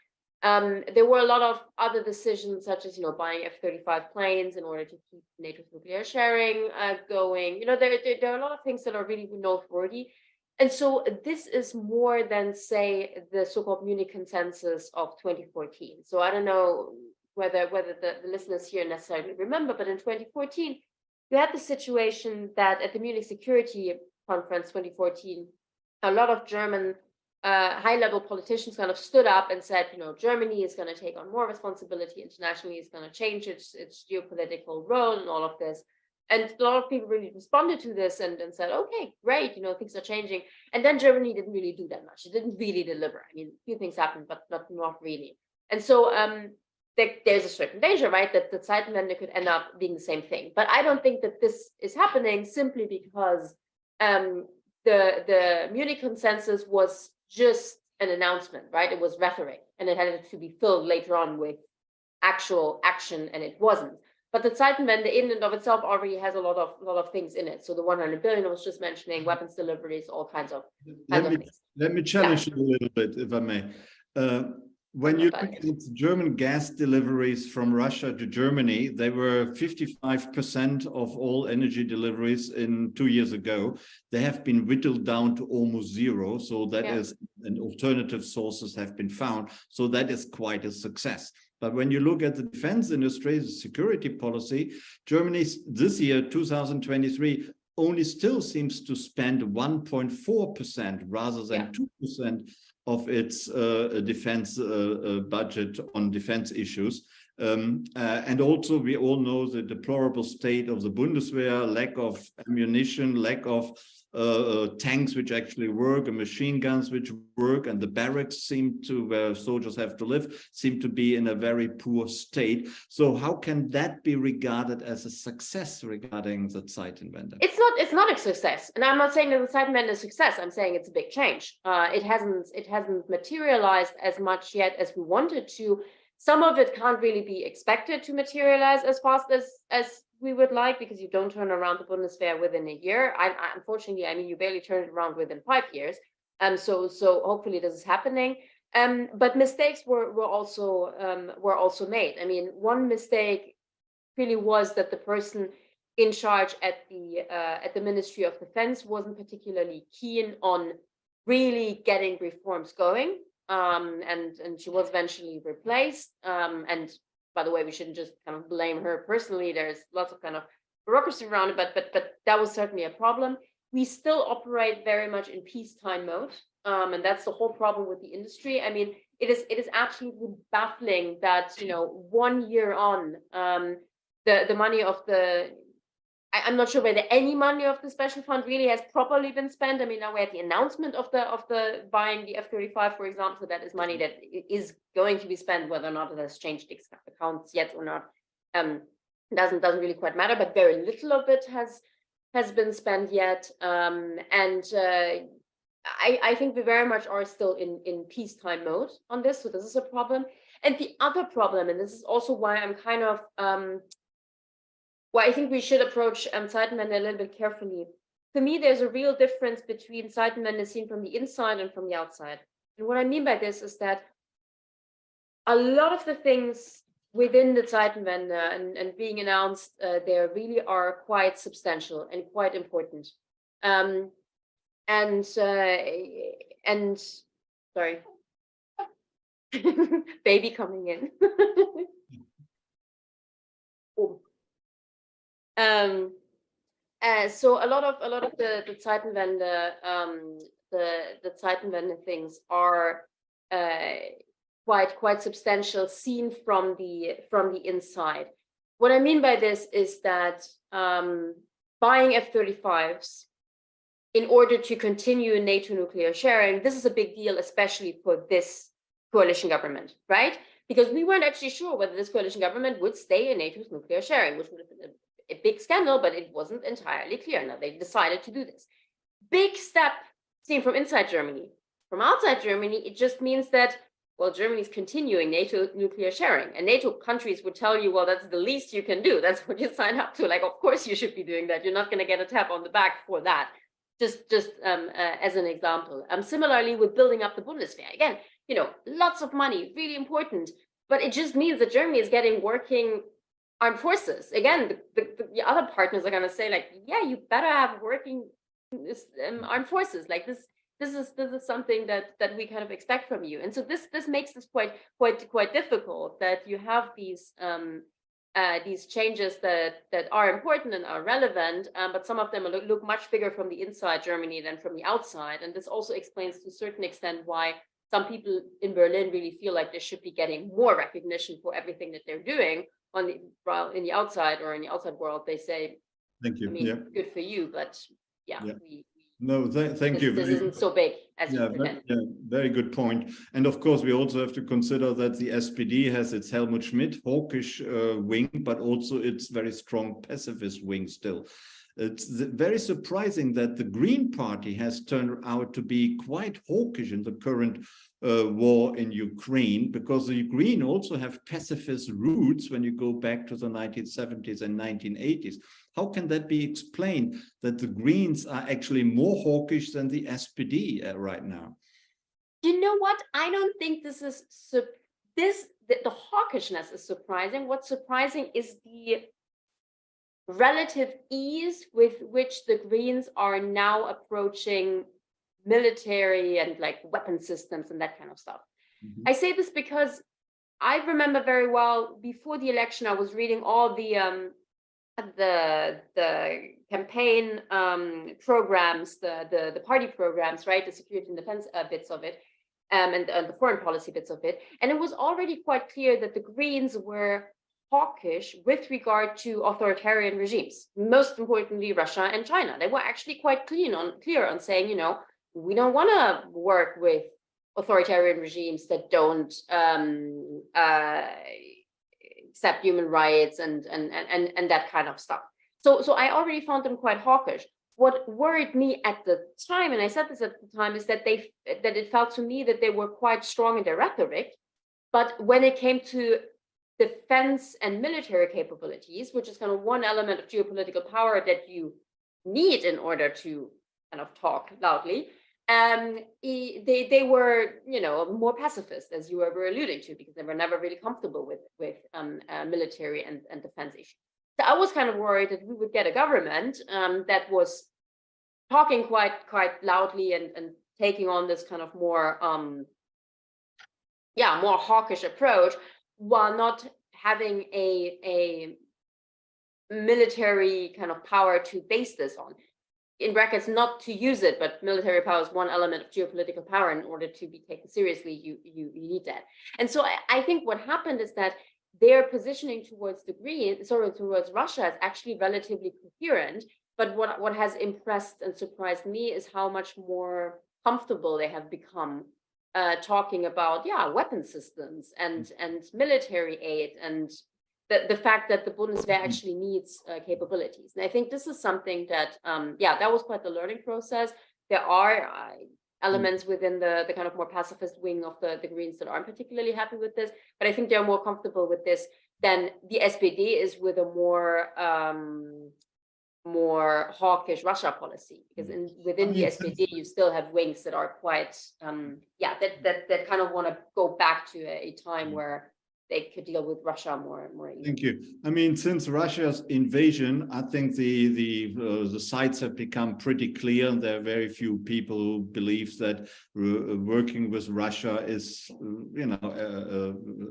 There were a lot of other decisions, such as buying F-35 planes in order to keep NATO's nuclear sharing going. There are a lot of things that are really noteworthy, and so this is more than, say, the so-called Munich consensus of 2014. So I don't know whether the listeners here necessarily remember, but in 2014, you had the situation that at the Munich Security Conference 2014, a lot of German high-level politicians kind of stood up and said, Germany is going to take on more responsibility internationally, it's going to change its geopolitical role and all of this. And a lot of people really responded to this and said, okay, great, things are changing. And then Germany didn't really do that much. It didn't really deliver. I mean, a few things happened, but not really. And so there's a certain danger, right, that the Zeitenwende could end up being the same thing. But I don't think that this is happening simply because the Munich consensus was just an announcement, right? It was rhetoric, and it had to be filled later on with actual action, and it wasn't. But the Zeitenwende in and of itself already has a lot of things in it. So the 100 billion I was just mentioning, weapons deliveries, all kinds of things. Let me challenge you a little bit, if I may. When you look at German gas deliveries from Russia to Germany, they were 55% of all energy deliveries in 2 years ago. They have been whittled down to almost zero. So that is, and alternative sources have been found. So that is quite a success. But when you look at the defense industry, the security policy, Germany this year, 2023, only still seems to spend 1.4% rather than 2% of its defense budget on defense issues. And also, we all know the deplorable state of the Bundeswehr, lack of ammunition, lack of tanks which actually work, and machine guns which work, and the barracks seem to, where soldiers have to live, seem to be in a very poor state. So how can that be regarded as a success regarding the Zeitenwende? It's not a success, and I'm not saying that the Zeitenwende is a success. I'm saying it's a big change. It hasn't materialized as much yet as we wanted to. Some of it can't really be expected to materialize as fast as we would like, because you don't turn around the Bundeswehr within a year. Unfortunately, I mean, you barely turn it around within 5 years. So hopefully this is happening. But mistakes were also made. I mean, one mistake really was that the person in charge at the Ministry of Defense wasn't particularly keen on really getting reforms going. And she was eventually replaced. And by the way, we shouldn't just kind of blame her personally. There's lots of kind of bureaucracy around it, but that was certainly a problem. We still operate very much in peacetime mode, and that's the whole problem with the industry. I mean, it is absolutely baffling that 1 year on, the money of the I'm not sure whether any money of the special fund really has properly been spent. I mean, now we have the announcement of the buying the F-35, for example. So that is money that is going to be spent. Whether or not it has changed the accounts yet or not, doesn't really quite matter. But very little of it has been spent yet. I think we very much are still in peacetime mode on this. So this is a problem. And the other problem, and this is also why I'm kind of well, I think we should approach Zeitenwende a little bit carefully. For me, there's a real difference between Zeitenwende seen from the inside and from the outside. And what I mean by this is that a lot of the things within the Zeitenwende and being announced there really are quite substantial and quite important. Sorry, baby coming in. So a lot of the Zeitenwende the Zeitenwende things are quite substantial seen from the inside. What I mean by this is that buying F-35s in order to continue NATO nuclear sharing, this is a big deal, especially for this coalition government, right? Because we weren't actually sure whether this coalition government would stay in NATO's nuclear sharing, which would have been a big scandal, but it wasn't entirely clear. Now they decided to do this. Big step seen from inside Germany. From outside Germany, it just means that, well, Germany's continuing NATO nuclear sharing, and NATO countries would tell you, well, that's the least you can do. That's what you signed up to. Like, of course you should be doing that. You're not going to get a tap on the back for that. Just as an example. The with building up the Bundeswehr. Again, lots of money, really important. But it just means that Germany is getting working armed forces. Again, the other partners are going to say, like, yeah, you better have working armed forces. Like this is something that we kind of expect from you. And so this makes this quite difficult, that you have these changes that are important and are relevant, but some of them look much bigger from the inside Germany than from the outside. And this also explains to a certain extent why some people in Berlin really feel like they should be getting more recognition for everything that they're doing. In the outside world, they say, "Thank you." I mean, good for you, but thank you. This isn't so big as you pretend. Very good point. And of course, we also have to consider that the SPD has its Helmut Schmidt hawkish wing, but also its very strong pacifist wing still. It's very surprising that the Green Party has turned out to be quite hawkish in the current war in Ukraine, because the Green also have pacifist roots when you go back to the 1970s and 1980s. How can that be explained that the Greens are actually more hawkish than the SPD right now? You know what? I don't think this is the hawkishness is surprising. What's surprising is the relative ease with which the Greens are now approaching military and like weapon systems and that kind of stuff. Mhm. I say this because I remember very well before the election, I was reading all the campaign programs, the party programs, right? The security and defense bits of it, and the foreign policy bits of it. And it was already quite clear that the Greens were hawkish with regard to authoritarian regimes, most importantly, Russia and China. They were actually quite clear on saying, you know, we don't want to work with authoritarian regimes that don't accept human rights and that kind of stuff. So I already found them quite hawkish. What worried me at the time, and I said this at the time, is that it felt to me that they were quite strong in their rhetoric, but when it came to defense and military capabilities, which is kind of one element of geopolitical power that you need in order to kind of talk loudly, they were, you know, more pacifist, as you were alluding to, because they were never really comfortable with military and defense issues. So I was kind of worried that we would get a government that was talking quite loudly and taking on this kind of more more hawkish approach, while not having a military kind of power to base this on. In brackets, not to use it, but military power is one element of geopolitical power. In order to be taken seriously, you need that. And so I think what happened is that their positioning towards towards Russia is actually relatively coherent. But what has impressed and surprised me is how much more comfortable they have become talking about weapon systems and military aid and the fact that the Bundeswehr actually needs capabilities. And I think this is something that that was quite the learning process. There are elements within the kind of more pacifist wing of the Greens that aren't particularly happy with this, but I think they're more comfortable with this than the SPD is with a more hawkish Russia policy, because within the SPD you still have wings that are quite that kind of want to go back to a time where they could deal with Russia more easily. Thank you. I mean, since Russia's invasion, I think the sides have become pretty clear, and there are very few people who believe that working with Russia is,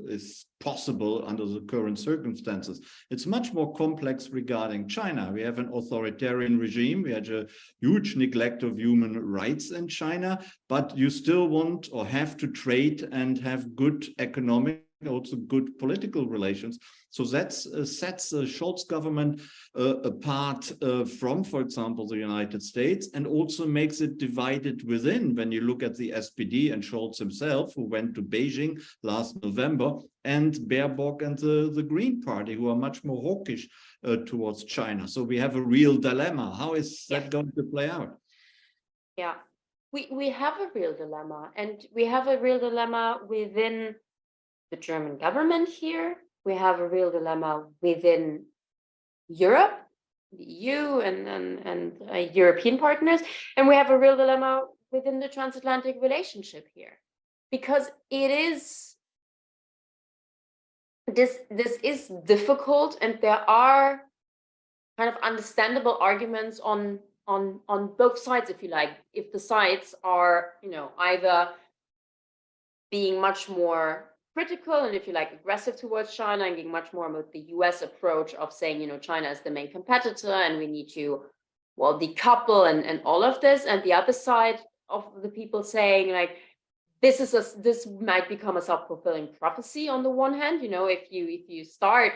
is possible under the current circumstances. It's much more complex regarding China. We have an authoritarian regime. We had a huge neglect of human rights in China, but you still want or have to trade and have good economic, also good political relations. So that sets the Scholz government apart from, for example, the United States, and also makes it divided within. When you look at the SPD and Scholz himself, who went to Beijing last November, and Baerbock and the Green Party, who are much more hawkish towards China. So we have a real dilemma. How is that going to play out? Yeah, we have a real dilemma, and we have a real dilemma within the German government here. We have a real dilemma within Europe, the EU, and European partners, and we have a real dilemma within the transatlantic relationship here, because it is this is difficult, and there are kind of understandable arguments on both sides, if you like. If the sides are, either being much more critical and, if you like, aggressive towards China, and being much more with the US approach of saying, China is the main competitor and we need to, decouple and all of this. And the other side of the people saying, like, this might become a self-fulfilling prophecy on the one hand, if you start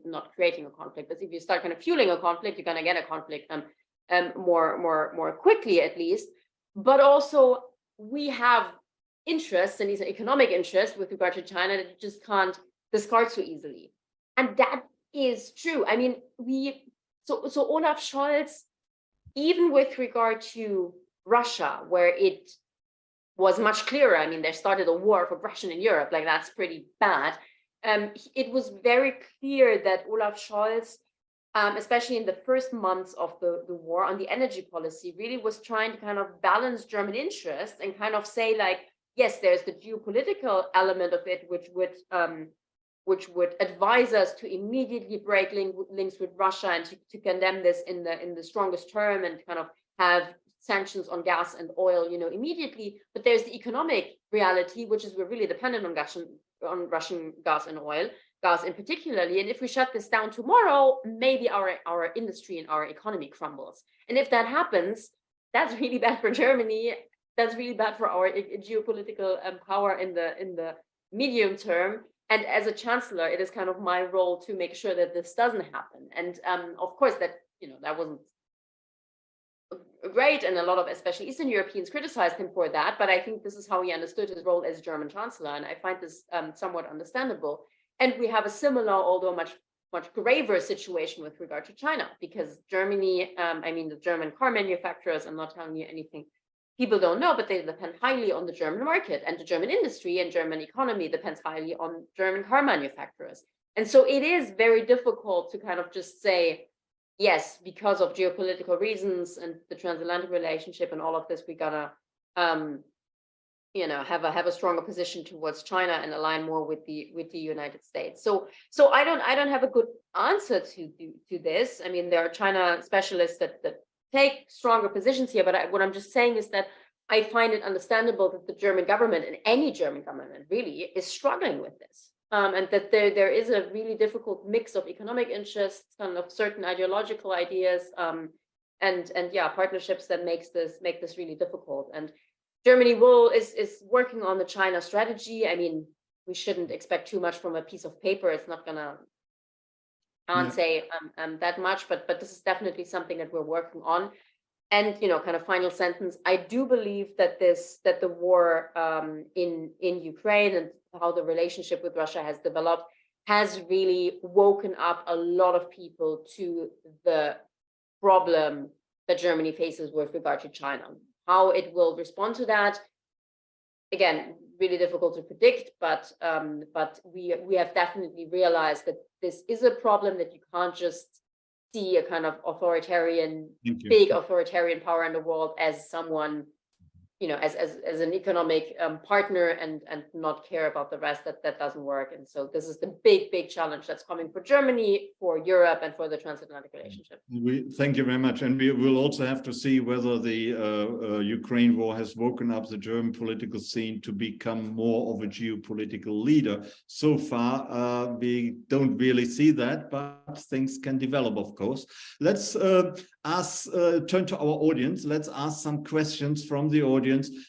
not creating a conflict, but if you start kind of fueling a conflict, you're going to get a conflict more quickly, at least. But also we have interests, and these are economic interests with regard to China, that you just can't discard so easily. And that is true. I mean, so Olaf Scholz, even with regard to Russia, where it was much clearer, I mean, they started a war of aggression in Europe, like that's pretty bad. It was very clear that Olaf Scholz, especially in the first months of the war on the energy policy, really was trying to kind of balance German interests and kind of say, like, yes, there's the geopolitical element of it, which would advise us to immediately break links with Russia and to condemn this in the strongest term and kind of have sanctions on gas and oil, immediately. But there's the economic reality, which is we're really dependent on Russian gas and oil, gas in particularly. And if we shut this down tomorrow, maybe our industry and our economy crumbles. And if that happens, that's really bad for Germany. That's really bad for our geopolitical power in the medium term. And as a chancellor, it is kind of my role to make sure that this doesn't happen. And of course, that wasn't great, and a lot of especially Eastern Europeans criticized him for that. But I think this is how he understood his role as German chancellor, and I find this somewhat understandable. And we have a similar, although much graver situation with regard to China, because Germany, the German car manufacturers, I'm not telling you anything people don't know, but they depend highly on the German market, and the German industry and German economy depends highly on German car manufacturers. And so it is very difficult to kind of just say, yes, because of geopolitical reasons and the transatlantic relationship and all of this, we gotta, have a stronger position towards China and align more with the United States. So I don't have a good answer to this. I mean, there are China specialists that take stronger positions here, but what I'm just saying is that I find it understandable that the German government, and any German government really, is struggling with this, and that there is a really difficult mix of economic interests, kind of certain ideological ideas, and partnerships that make this really difficult. And Germany is working on the China strategy. I mean, we shouldn't expect too much from a piece of paper. It's not gonna say that much, but this is definitely something that we're working on. And kind of final sentence, I do believe that the war in Ukraine and how the relationship with Russia has developed has really woken up a lot of people to the problem that Germany faces with regard to China. How it will respond to that, again, really difficult to predict, but we have definitely realized that this is a problem, that you can't just see a kind of big authoritarian power in the world as someone, as an economic partner and not care about the rest. That doesn't work. And so this is the big challenge that's coming for Germany, for Europe, and for the transatlantic relationship. We thank you very much. And we will also have to see whether the Ukraine war has woken up the German political scene to become more of a geopolitical leader. So far, we don't really see that, but things can develop, of course. Let's turn to our audience. Let's ask some questions from the audience.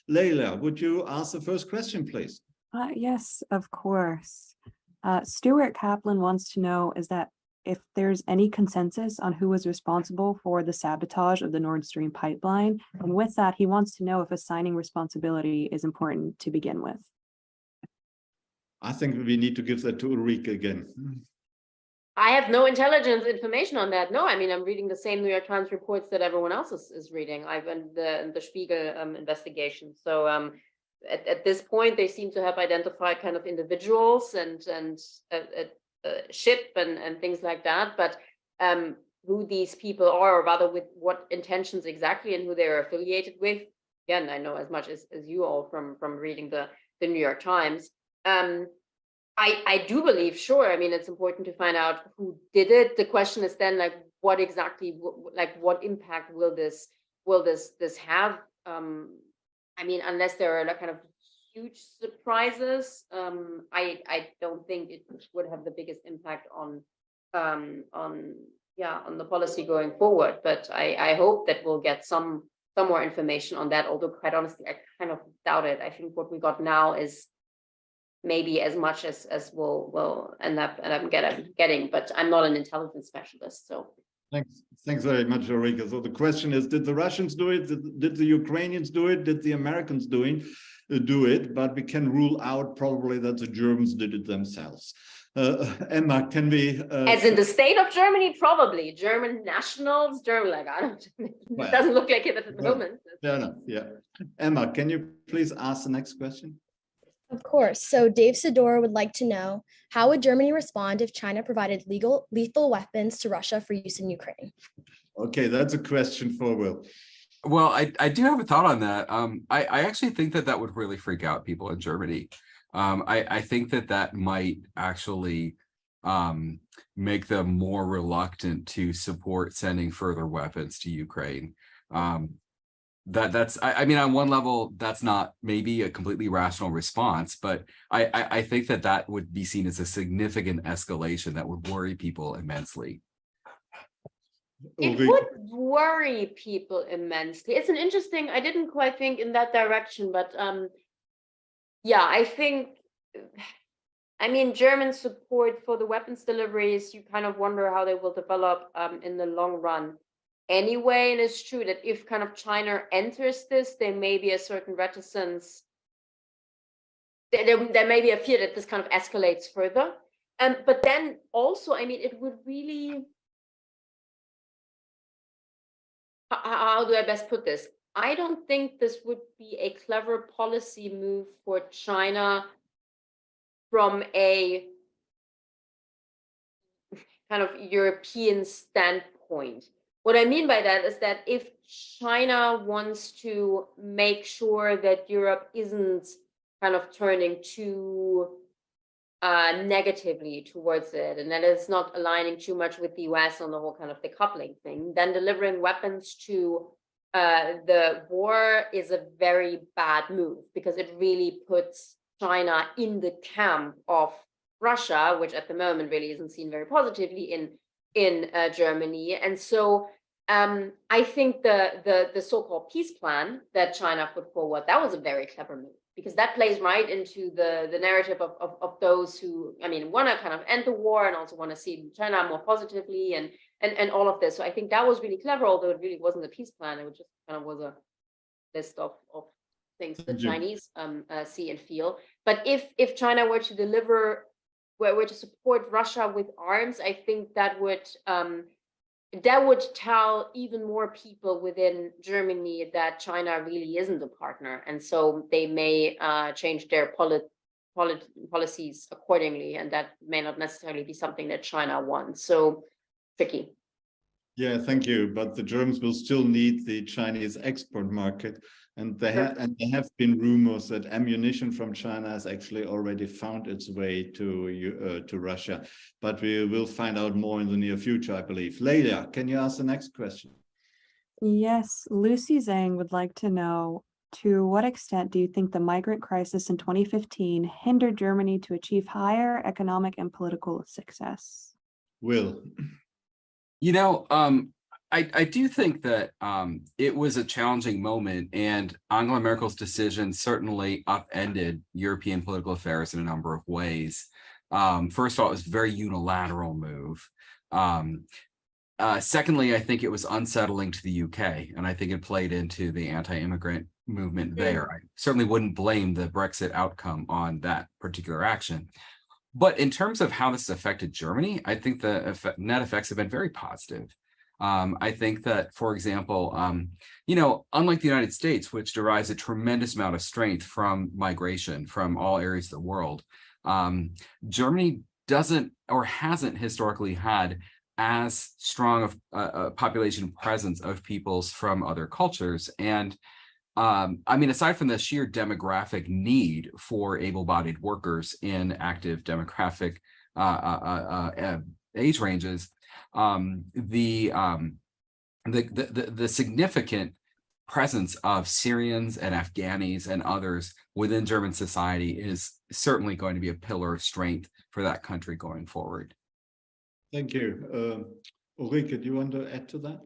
Leila, would you ask the first question, please? Yes, of course. Stuart Kaplan wants to know if there's any consensus on who was responsible for the sabotage of the Nord Stream pipeline. And with that, he wants to know if assigning responsibility is important to begin with. I think we need to give that to Ulrike again. I have no intelligence information on that. No, I mean, I'm reading the same New York Times reports that everyone else is reading. I've been the Spiegel investigation. So at this point, they seem to have identified kind of individuals and a ship and things like that. But who these people are, or rather with what intentions exactly and who they're affiliated with, again, I know as much as you all from reading the New York Times. I do believe, sure. I mean, it's important to find out who did it. The question is then, like, what exactly, what impact will this have? I mean, unless there are like kind of huge surprises, I don't think it would have the biggest impact on the policy going forward. But I hope that we'll get some more information on that. Although, quite honestly, I kind of doubt it. I think what we got now is maybe as much as we'll end up getting, but I'm not an intelligence specialist, so. Thanks very much, Ulrike. So the question is, did the Russians do it? Did the Ukrainians do it? Did the Americans do it? But we can rule out probably that the Germans did it themselves. Emma, can we? As in the state of Germany, probably German nationals, I don't. It doesn't look like it at the moment. Yeah. Emma, can you please ask the next question? Of course. So Dave Sidor would like to know, how would Germany respond if China provided lethal weapons to Russia for use in Ukraine? Okay, that's a question for Will. Well, I do have a thought on that. I actually think that would really freak out people in Germany. I think that might actually make them more reluctant to support sending further weapons to Ukraine. I mean, on one level, that's not maybe a completely rational response, but I think that would be seen as a significant escalation that would worry people immensely. It would worry people immensely. It's an interesting, I didn't quite think in that direction, but yeah, I think, I mean, German support for the weapons deliveries, you kind of wonder how they will develop in the long run. Anyway, and it's true that if kind of China enters this, there may be a certain reticence. There may be a fear that this kind of escalates further. But then also, I mean, it would really, how do I best put this? I don't think this would be a clever policy move for China from a kind of European standpoint. What I mean by that is that if China wants to make sure that Europe isn't kind of turning too negatively towards it, and that it's not aligning too much with the US on the whole kind of decoupling thing, then delivering weapons to the war is a very bad move, because it really puts China in the camp of Russia, which at the moment really isn't seen very positively in Germany. And so I think the so-called peace plan that China put forward, that was a very clever move, because that plays right into the narrative of those who, I mean, want to kind of end the war and also want to see China more positively and all of this. So I think that was really clever, although it really wasn't a peace plan. It just kind of was a list of things the Chinese see and feel. But if China were to deliver, were to support Russia with arms, I think that would tell even more people within Germany that China really isn't a partner, and so they may change their policies accordingly, and that may not necessarily be something that China wants. So tricky. Yeah, thank you. But the Germans will still need the Chinese export market, and there have been rumors that ammunition from China has actually already found its way to Russia. But we will find out more in the near future, I believe. Leila, can you ask the next question? Yes, Lucy Zhang would like to know, to what extent do you think the migrant crisis in 2015 hindered Germany to achieve higher economic and political success? Will. You know, I do think that it was a challenging moment, and Angela Merkel's decision certainly upended European political affairs in a number of ways. First of all, it was a very unilateral move. Secondly, I think it was unsettling to the UK, and I think it played into the anti-immigrant movement there. I certainly wouldn't blame the Brexit outcome on that particular action. But in terms of how this affected Germany, I think the net effects have been very positive. I think that, for example, you know, unlike the United States, which derives a tremendous amount of strength from migration from all areas of the world, Germany doesn't or hasn't historically had as strong of a population presence of peoples from other cultures. And I mean, aside from the sheer demographic need for able-bodied workers in active demographic age ranges, the significant presence of Syrians and Afghanis and others within German society is certainly going to be a pillar of strength for that country going forward. Thank you. Ulrike, do you want to add to that?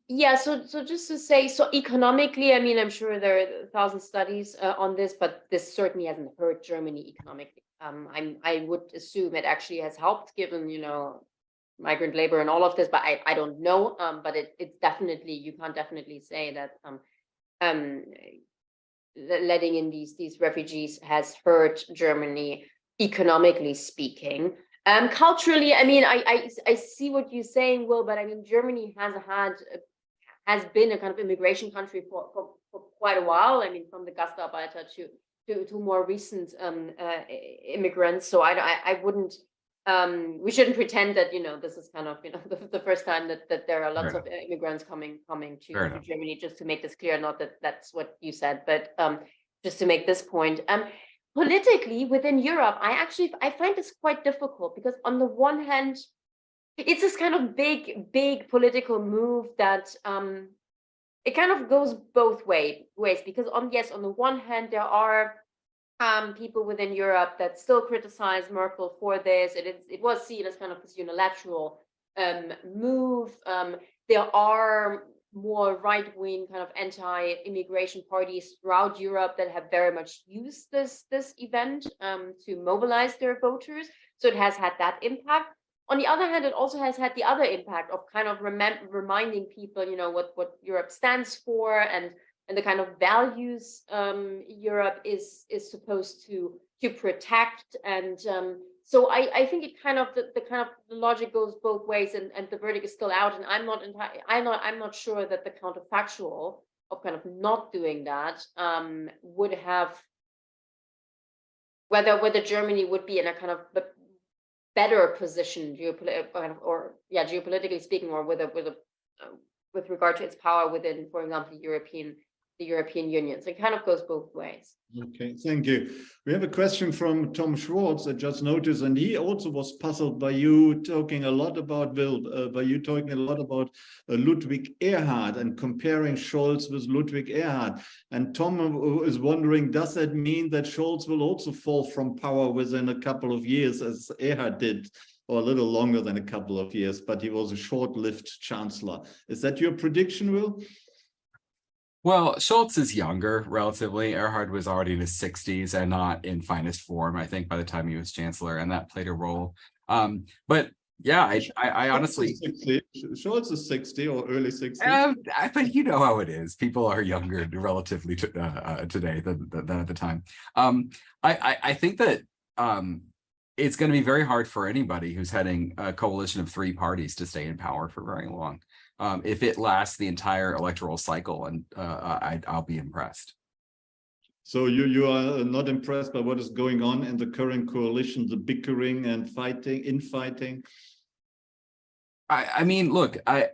Yeah, so just to say, so economically, I mean, I'm sure there are 1,000 studies on this, but this certainly hasn't hurt Germany economically. I would assume it actually has helped, given, you know, migrant labor and all of this, but I don't know. But it's definitely, you can't definitely say that letting in these refugees has hurt Germany economically speaking. Culturally, I mean, I see what you're saying, Will, but I mean, Germany has been a kind of immigration country for quite a while. I mean, from the Gastarbeiter to more recent immigrants. So I wouldn't we shouldn't pretend that, this is kind of, the first time that there are lots Fair of immigrants coming Fair to enough. Germany, just to make this clear, not that that's what you said, but just to make this point. Politically within Europe, I find this quite difficult, because on the one hand, it's this kind of big political move that it kind of goes both ways, because on the one hand, there are people within Europe that still criticize Merkel for this. It was seen as kind of this unilateral move. There are more right-wing kind of anti-immigration parties throughout Europe that have very much used this event to mobilize their voters. So it has had that impact. On the other hand, it also has had the other impact of kind of reminding people, what Europe stands for, and the kind of values Europe is supposed to protect. And so I think it kind of the logic goes both ways, and the verdict is still out. And I'm not sure that the counterfactual of kind of not doing that would have, whether Germany would be in a kind of better position geopolitically speaking, or with regard to its power within, for example, the European Union. So it kind of goes both ways. Okay, thank you. We have a question from Tom Schwartz, I just noticed, and he also was puzzled by you talking a lot about Ludwig Erhard and comparing Scholz with Ludwig Erhard. And Tom is wondering, does that mean that Scholz will also fall from power within a couple of years, as Erhard did, or a little longer than a couple of years, but he was a short-lived chancellor? Is that your prediction, Will? Well, Scholz is younger, relatively. Erhard was already in his 60s and not in finest form, I think, by the time he was chancellor, and that played a role. But yeah, I honestly... Scholz is 60 or early 60s. But you know how it is. People are younger relatively today than at the time. I think that it's going to be very hard for anybody who's heading a coalition of three parties to stay in power for very long. If it lasts the entire electoral cycle, and I'll be impressed. So you are not impressed by what is going on in the current coalition, the bickering and infighting? I mean, look, I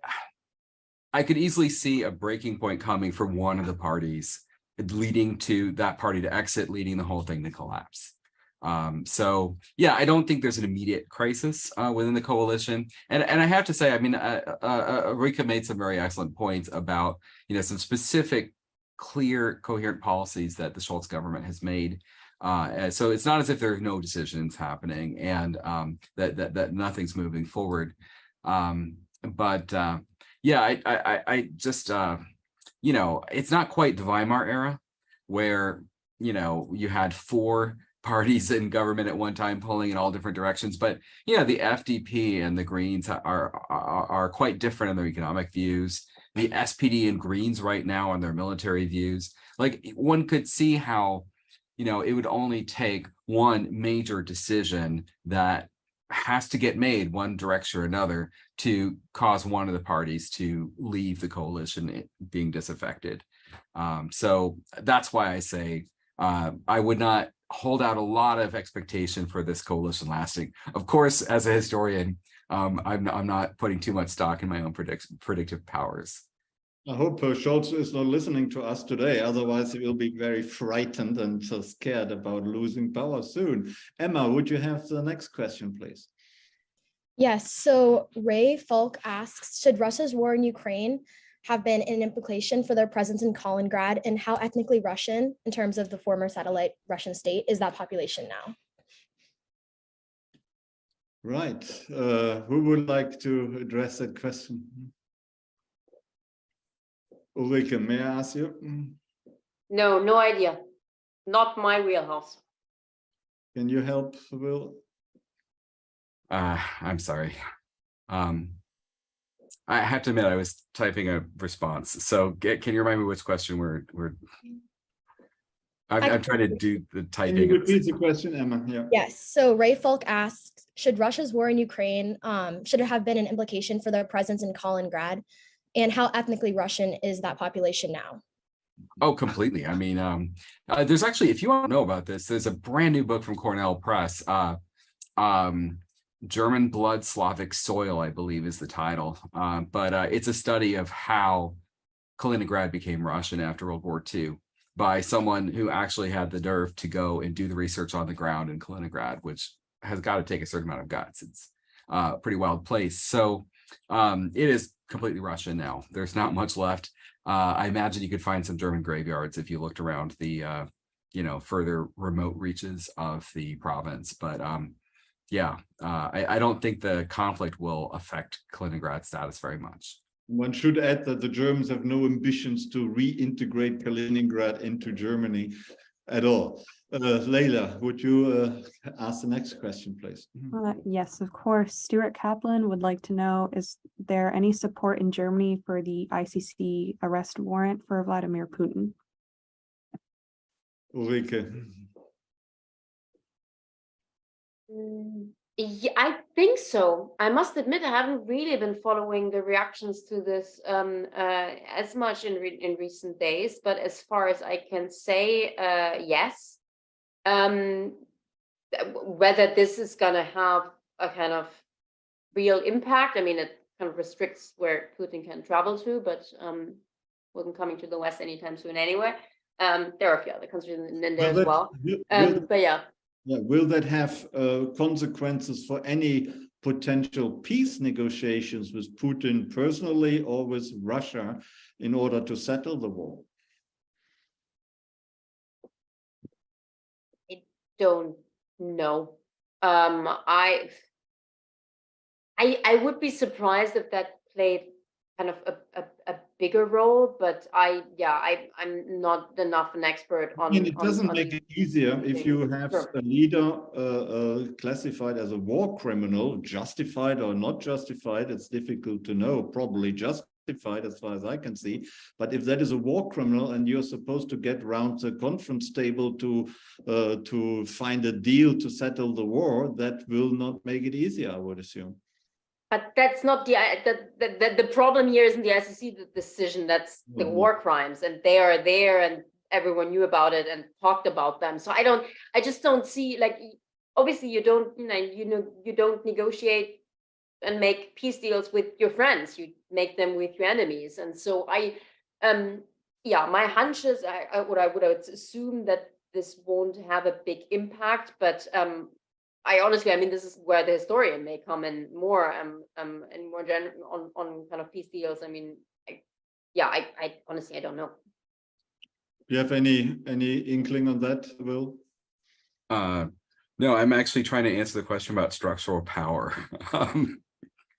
could easily see a breaking point coming for one of the parties, leading to that party to exit, leading the whole thing to collapse. So yeah, I don't think there's an immediate crisis within the coalition, and I have to say, I mean, Ulrike made some very excellent points about some specific, clear, coherent policies that the Scholz government has made. So it's not as if there are no decisions happening, and that nothing's moving forward. But yeah, I just it's not quite the Weimar era, where you had four parties in government at one time pulling in all different directions, but the FDP and the Greens are quite different in their economic views. The SPD and Greens right now on their military views. Like, one could see how it would only take one major decision that has to get made one direction or another to cause one of the parties to leave the coalition being disaffected. So that's why I say I would not hold out a lot of expectation for this coalition lasting. Of course, as a historian, I'm not putting too much stock in my own predictive powers. I hope Scholz is not listening to us today, otherwise he will be very frightened and so scared about losing power soon. Emma, would you have the next question, please? Yes, so Ray Falk asks, should Russia's war in Ukraine have been an implication for their presence in Kaliningrad, and how ethnically Russian, in terms of the former satellite Russian state, is that population now? Right. Who would like to address that question? Ulrike, may I ask you? No idea. Not my wheelhouse. Can you help, Will? I'm sorry. I have to admit, I was typing a response. So can you remind me which question I'm trying to do the typing. Can you repeat the question, Emma? Yeah. Yes. So Ray Falk asked, should Russia's war in Ukraine, should it have been an implication for their presence in Kaliningrad? And how ethnically Russian is that population now? Oh, completely. I mean, there's actually, if you want to know about this, there's a brand new book from Cornell Press German Blood Slavic Soil, I believe is the title. But it's a study of how Kaliningrad became Russian after World War II by someone who actually had the nerve to go and do the research on the ground in Kaliningrad, which has got to take a certain amount of guts. It's a pretty wild place. So it is completely Russian now. There's not much left. I imagine you could find some German graveyards if you looked around the further remote reaches of the province. But I don't think the conflict will affect Kaliningrad's status very much. One should add that the Germans have no ambitions to reintegrate Kaliningrad into Germany at all. Leila, would you ask the next question, please? Yes, of course. Stuart Kaplan would like to know, is there any support in Germany for the ICC arrest warrant for Vladimir Putin? Ulrike. Yeah, I think so. I must admit, I haven't really been following the reactions to this as much in recent days. But as far as I can say, yes. Whether this is going to have a kind of real impact, I mean, it kind of restricts where Putin can travel to, but wasn't coming to the West anytime soon anyway. There are a few other countries in there as well. But yeah. Will that have consequences for any potential peace negotiations with Putin personally or with Russia in order to settle the war? I don't know. I would be surprised if that played kind of a bigger role, but I'm not enough an expert on. I mean, it doesn't make it easier if you have a leader classified as a war criminal, justified or not justified. It's difficult to know. Probably justified, as far as I can see. But if that is a war criminal and you're supposed to get round the conference table to find a deal to settle the war, that will not make it easier, I would assume. But that's not the problem here isn't the ICC decision. That's the war crimes, and they are there, and everyone knew about it and talked about them. So I just don't see, like, obviously you don't negotiate and make peace deals with your friends. You make them with your enemies. And so my hunch is I would assume that this won't have a big impact, but I honestly, I mean, this is where the historian may come in more and more general on kind of peace deals. I mean, I honestly, I don't know. Do you have any inkling on that, Will? No, I'm actually trying to answer the question about structural power,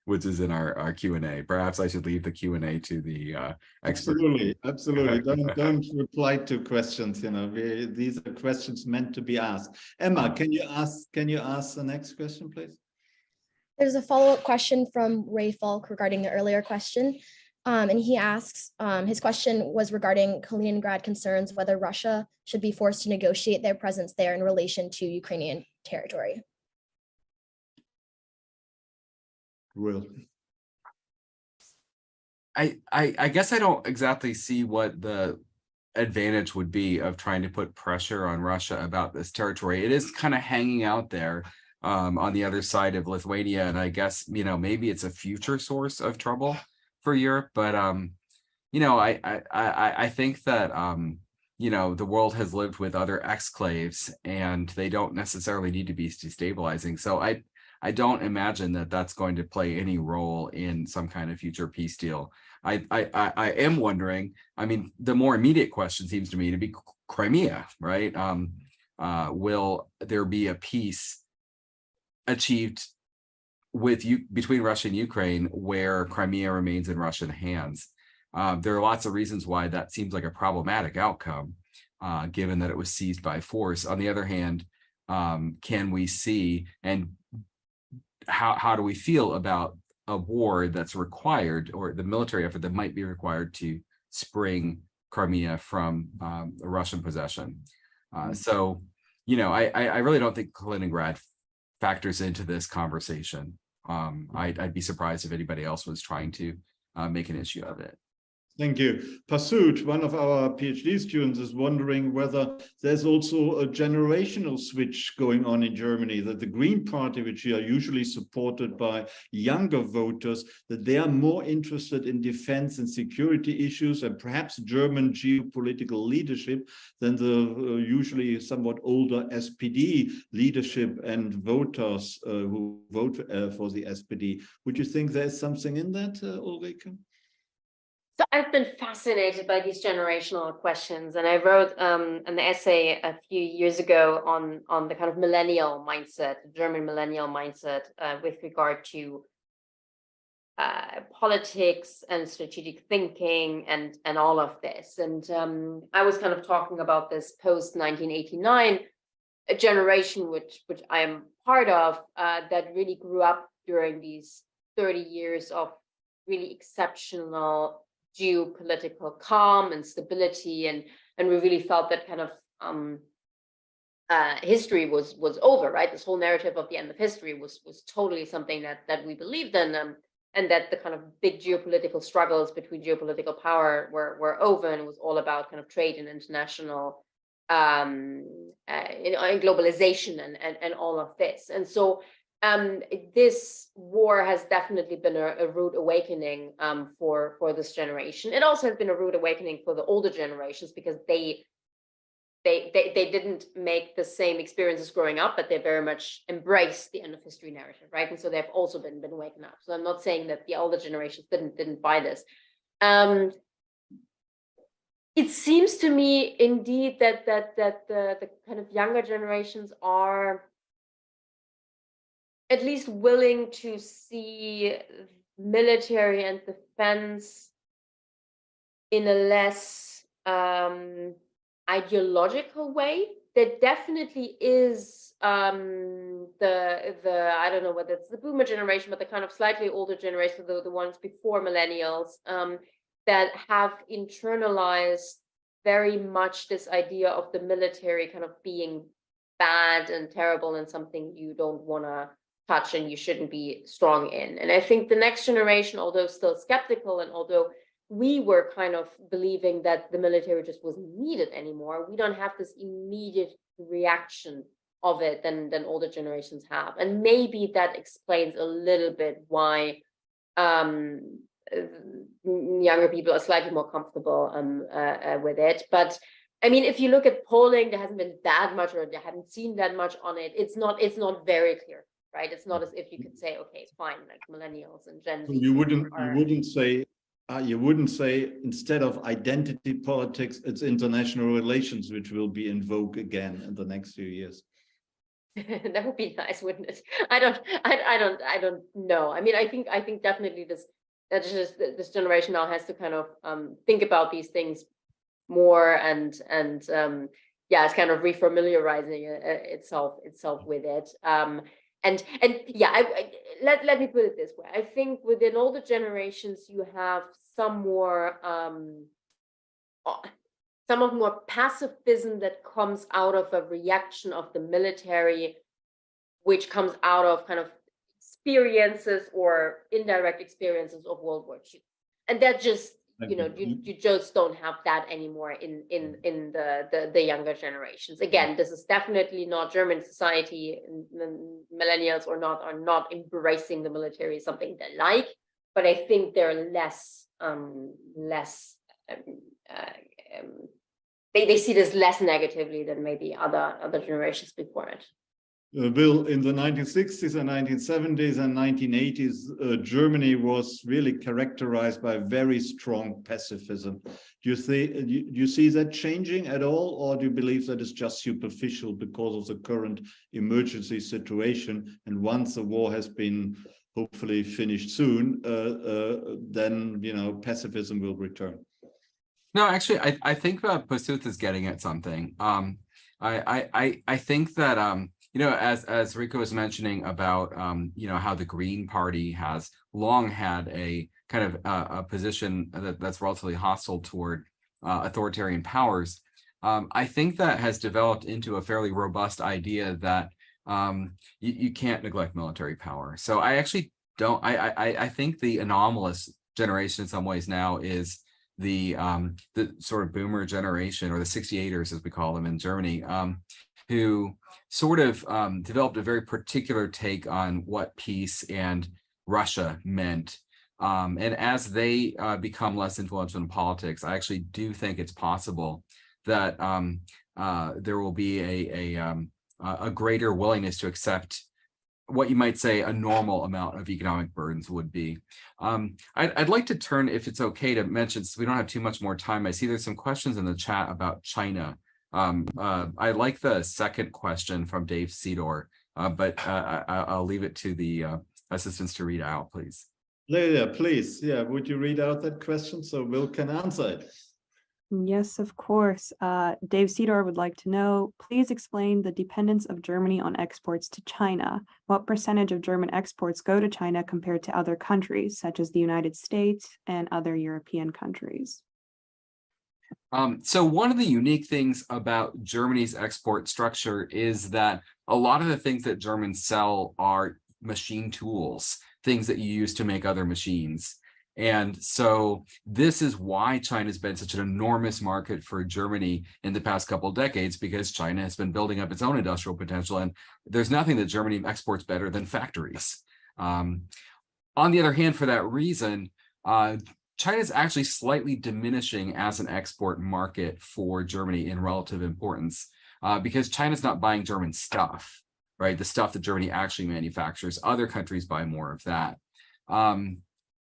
which is in our Q&A. Perhaps I should leave the Q&A to the expert. Absolutely. Don't reply to questions. These are questions meant to be asked. Emma, can you ask the next question, please? There's a follow-up question from Ray Falk regarding the earlier question. And he asks, his question was regarding Kaliningrad concerns, whether Russia should be forced to negotiate their presence there in relation to Ukrainian territory. Will. I guess I don't exactly see what the advantage would be of trying to put pressure on Russia about this territory. It is kind of hanging out there on the other side of Lithuania, and I guess maybe it's a future source of trouble for Europe. But I think that the world has lived with other exclaves, and they don't necessarily need to be destabilizing. So I don't imagine that that's going to play any role in some kind of future peace deal. I am wondering, I mean, the more immediate question seems to me to be Crimea, right? Will there be a peace achieved between Russia and Ukraine where Crimea remains in Russian hands? There are lots of reasons why that seems like a problematic outcome, given that it was seized by force. On the other hand, can we see, and how do we feel about a war that's required, or the military effort that might be required to spring Crimea from a Russian possession? So, I really don't think Kaliningrad factors into this conversation. I'd be surprised if anybody else was trying to make an issue of it. Thank you. Pasud, one of our PhD students, is wondering whether there's also a generational switch going on in Germany, that the Green Party, which are usually supported by younger voters, that they are more interested in defense and security issues and perhaps German geopolitical leadership than the usually somewhat older SPD leadership and voters who vote for the SPD. Would you think there's something in that, Ulrike? So I've been fascinated by these generational questions, and I wrote an essay a few years ago on the kind of millennial mindset, the German millennial mindset, with regard to politics and strategic thinking and all of this. And I was kind of talking about this post 1989 a generation which I am part of, that really grew up during these 30 years of really exceptional geopolitical calm and stability, and we really felt that kind of history was over, right? This whole narrative of the end of history was totally something that we believed in, and that the kind of big geopolitical struggles between geopolitical power were over, and it was all about kind of trade and international globalization and all of this. And so this war has definitely been a rude awakening for this generation. It also has been a rude awakening for the older generations, because they didn't make the same experiences growing up, but they very much embraced the end of history narrative, right? And so they've also been waken up. So I'm not saying that the older generations didn't buy this. It seems to me indeed that the kind of younger generations are at least willing to see military and defense in a less ideological way. There definitely is the I don't know whether it's the boomer generation, but the kind of slightly older generation, the ones before millennials, that have internalized very much this idea of the military kind of being bad and terrible and something you don't want to touch and you shouldn't be strong in. And I think the next generation, although still skeptical, and although we were kind of believing that the military just wasn't needed anymore, we don't have this immediate reaction of it than older generations have. And maybe that explains a little bit why younger people are slightly more comfortable with it. But I mean, if you look at polling, there hasn't been that much, or they haven't seen that much on it. It's not very clear, right? It's not as if you could say, okay, fine, like millennials and Gen Z. So you wouldn't say instead of identity politics, it's international relations which will be in vogue again in the next few years. That would be nice, wouldn't it? I don't know. I mean, I think definitely this generation now has to kind of think about these things more, and yeah, it's kind of refamiliarizing itself with it. And yeah, let me put it this way. I think within older generations, you have some of more pacifism that comes out of a reaction of the military, which comes out of kind of experiences or indirect experiences of World War II. And that just, you just don't have that anymore in the younger generations. Again, this is definitely not German society, and millennials are not embracing the military as something they like, but I think they're less they see this less negatively than maybe other generations before it. Bill, in the 1960s and 1970s and 1980s, Germany was really characterized by very strong pacifism. Do you see that changing at all, or do you believe that it's just superficial because of the current emergency situation? And once the war has been hopefully finished soon, then pacifism will return. No, actually, I think Pasut is getting at something. I think that as Rico was mentioning about how the Green Party has long had a kind of a position that's relatively hostile toward authoritarian powers. I think that has developed into a fairly robust idea that you can't neglect military power. So I actually don't. I think the anomalous generation in some ways now is the sort of boomer generation, or the 68ers as we call them in Germany, who sort of developed a very particular take on what peace and Russia meant. And as they become less influential in politics, I actually do think it's possible that there will be a greater willingness to accept what you might say a normal amount of economic burdens would be. I'd like to turn, if it's okay to mention, so we don't have too much more time. I see there's some questions in the chat about China. I like the second question from Dave Sedor, but I'll leave it to the assistants to read out, please. Leila, please, yeah, would you read out that question so Will can answer it? Yes, of course. Dave Sedor would like to know, please explain the dependence of Germany on exports to China. What percentage of German exports go to China compared to other countries, such as the United States and other European countries? So one of the unique things about Germany's export structure is that a lot of the things that Germans sell are machine tools, things that you use to make other machines. And so this is why China's been such an enormous market for Germany in the past couple of decades, because China has been building up its own industrial potential, and there's nothing that Germany exports better than factories. On the other hand, for that reason, China is actually slightly diminishing as an export market for Germany in relative importance, because China's not buying German stuff, right? The stuff that Germany actually manufactures. Other countries buy more of that.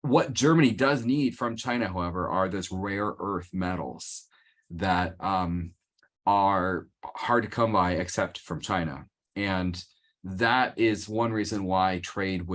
What Germany does need from China, however, are those rare earth metals that are hard to come by except from China. And that is one reason why trade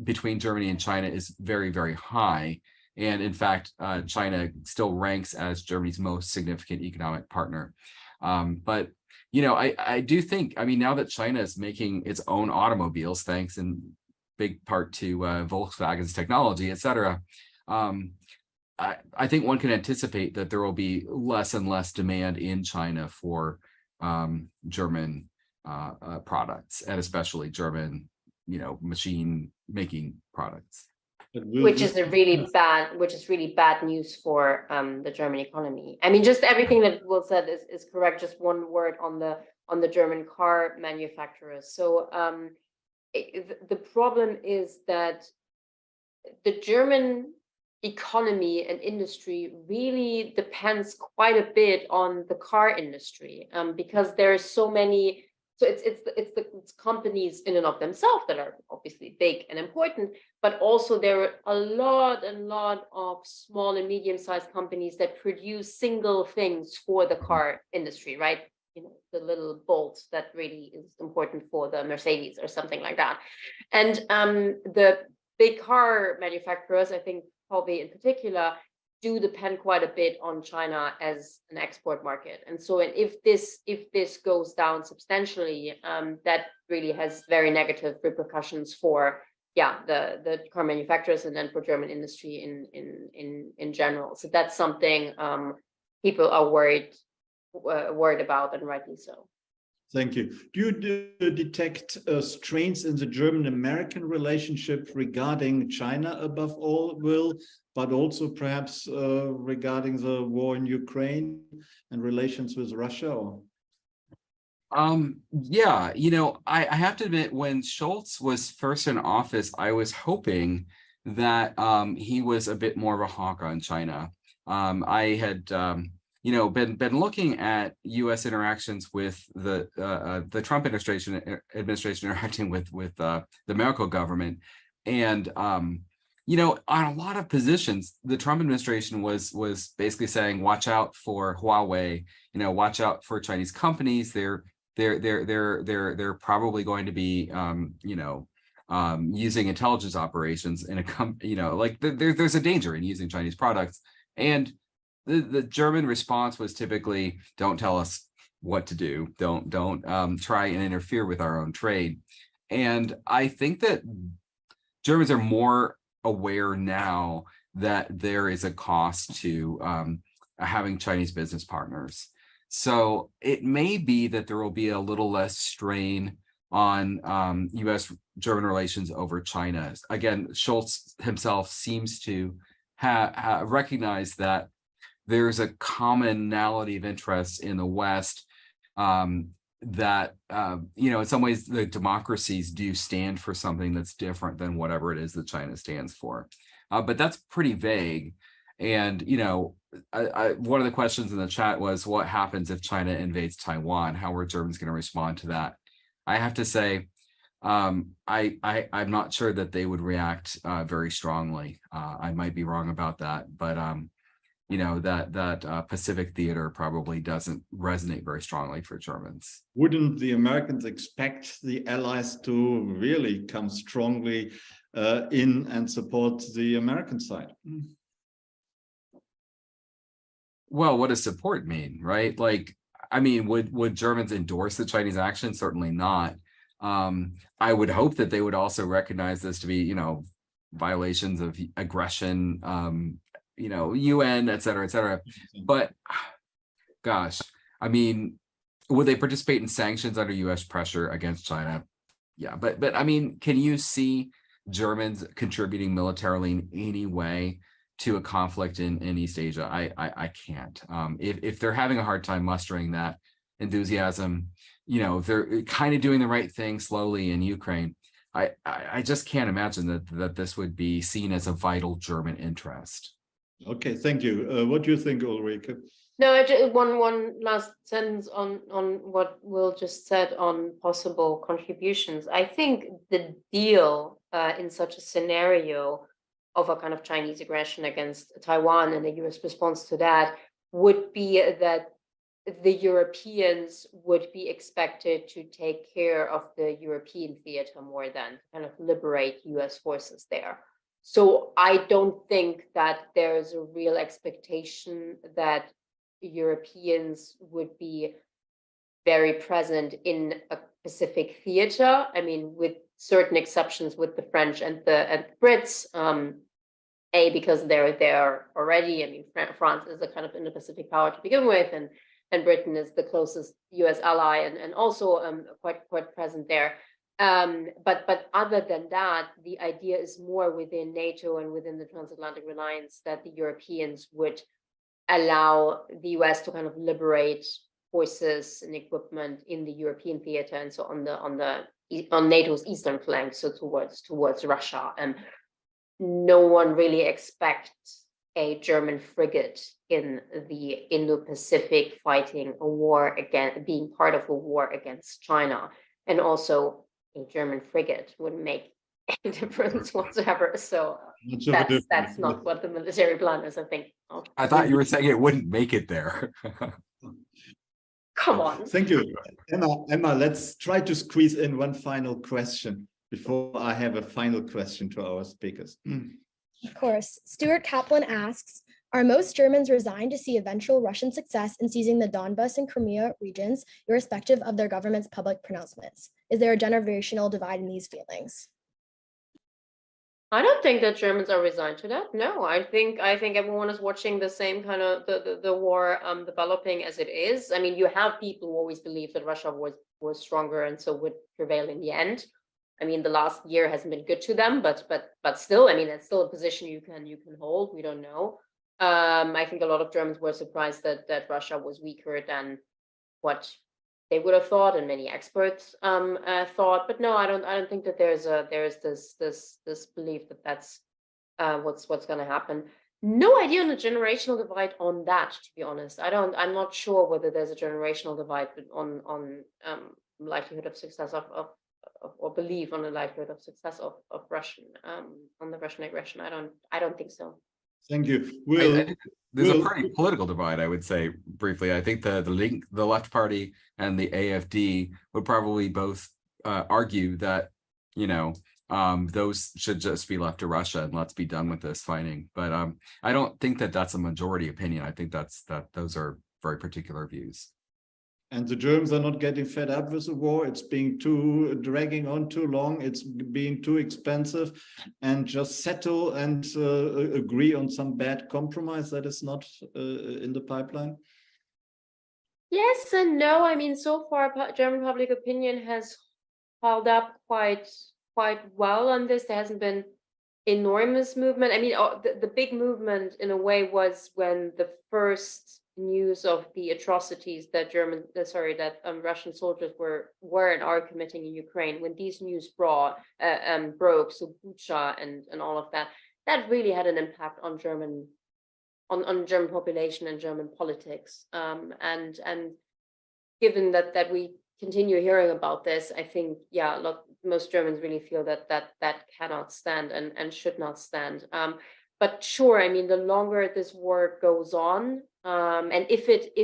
between Germany and China is very, very high. And in fact, China still ranks as Germany's most significant economic partner. But you know, I do think, I mean, now that China is making its own automobiles, thanks in big part to Volkswagen's technology, et cetera, I think one can anticipate that there will be less and less demand in China for German products, and especially German, you know, machine making products. Which is really bad news for the German economy. I mean, just everything that Will said is correct. Just one word on the German car manufacturers. So the problem is that the German economy and industry really depends quite a bit on the car industry, because there are so many. So it's companies in and of themselves that are obviously big and important, but also there are a lot of small and medium-sized companies that produce single things for the car industry, right? You know, the little bolt that really is important for the Mercedes or something like that. And the big car manufacturers, I think probably in particular, do depend quite a bit on China as an export market. And so if this goes down substantially, that really has very negative repercussions for the car manufacturers, and then for German industry in general. So that's something people are worried about, and rightly so. Thank you. Do you detect strains in the German-American relationship regarding China above all, Will, but also perhaps regarding the war in Ukraine and relations with Russia? Or? Yeah, you know, I have to admit, when Scholz was first in office, I was hoping that he was a bit more of a hawk on China. I had you know, been looking at U.S. interactions with the Trump administration interacting with the Merkel government, and you know, on a lot of positions, the Trump administration was basically saying, watch out for Huawei, you know, watch out for Chinese companies. They're probably going to be you know, using intelligence operations in a you know, like there's a danger in using Chinese products. And the German response was typically, don't tell us what to do. Don't try and interfere with our own trade. And I think that Germans are more aware now that there is a cost to having Chinese business partners. So it may be that there will be a little less strain on U.S.-German relations over China. Again, Scholz himself seems to have recognized that there's a commonality of interest in the West that, in some ways the democracies do stand for something that's different than whatever it is that China stands for. But that's pretty vague. And, one of the questions in the chat was, what happens if China invades Taiwan? How are Germans going to respond to that? I have to say, I'm not sure that they would react very strongly. I might be wrong about that, but that Pacific theater probably doesn't resonate very strongly for Germans. Wouldn't the Americans expect the Allies to really come strongly in and support the American side? Well, what does support mean, right? Would Germans endorse the Chinese action? Certainly not. I would hope that they would also recognize this to be, violations of aggression, UN, et cetera, et cetera. But gosh, would they participate in sanctions under US pressure against China? Yeah, but can you see Germans contributing militarily in any way to a conflict in East Asia? I can't. If they're having a hard time mustering that enthusiasm, if they're kind of doing the right thing slowly in Ukraine, I just can't imagine that this would be seen as a vital German interest. Okay, thank you. What do you think, Ulrike? No, one last sentence on what Will just said on possible contributions. I think the deal in such a scenario of a kind of Chinese aggression against Taiwan and the US response to that would be that the Europeans would be expected to take care of the European theater more than kind of liberate US forces there. So I don't think that there's a real expectation that Europeans would be very present in a Pacific theater. With certain exceptions with the French and the Brits, because they're there already. France is a kind of Indo-Pacific power to begin with, and Britain is the closest US ally and also quite present there. But other than that, the idea is more within NATO and within the transatlantic alliance that the Europeans would allow the US to kind of liberate forces and equipment in the European theater, and so on NATO's eastern flank, so towards Russia. And no one really expects a German frigate in the Indo-Pacific fighting a war being part of a war against China, and also a German frigate wouldn't make any difference whatsoever. So that's not what the military plan is, I think. I thought you were saying it wouldn't make it there. Come on. Thank you. Emma, let's try to squeeze in one final question before I have a final question to our speakers. Of course. Stuart Kaplan asks, are most Germans resigned to see eventual Russian success in seizing the Donbas and Crimea regions, irrespective of their government's public pronouncements? Is there a generational divide in these feelings? I don't think that Germans are resigned to that. No, I think everyone is watching the same kind of the war developing as it is. You have people who always believe that Russia was stronger and so would prevail in the end. The last year hasn't been good to them, but still, it's still a position you can hold. We don't know. I think a lot of Germans were surprised that Russia was weaker than what they would have thought, and many experts thought. But no, I don't think that there's this belief that that's what's going to happen. No idea on the generational divide on that, to be honest. I'm not sure whether there's a generational divide on likelihood of success or belief on the likelihood of success of Russian on the Russian aggression. I don't think so. Thank you. There's a pretty political divide, I would say briefly. I think the Left Party and the AfD would probably both argue that those should just be left to Russia and let's be done with this fighting. But I don't think that that's a majority opinion. I think those are very particular views. And the Germans are not getting fed up with the war. It's being dragging on too long. It's being too expensive, and just settle and agree on some bad compromise that is not in the pipeline. Yes and no. So far, German public opinion has held up quite well on this. There hasn't been enormous movement. I mean, the big movement in a way was when the first news of the atrocities that Russian soldiers were and are committing in Ukraine. When these news broke, so Bucha and all of that, that really had an impact on German population and German politics. And given that we continue hearing about this, I think, yeah, look, most Germans really feel that cannot stand and should not stand. But sure, I mean, the longer this war goes on, and if it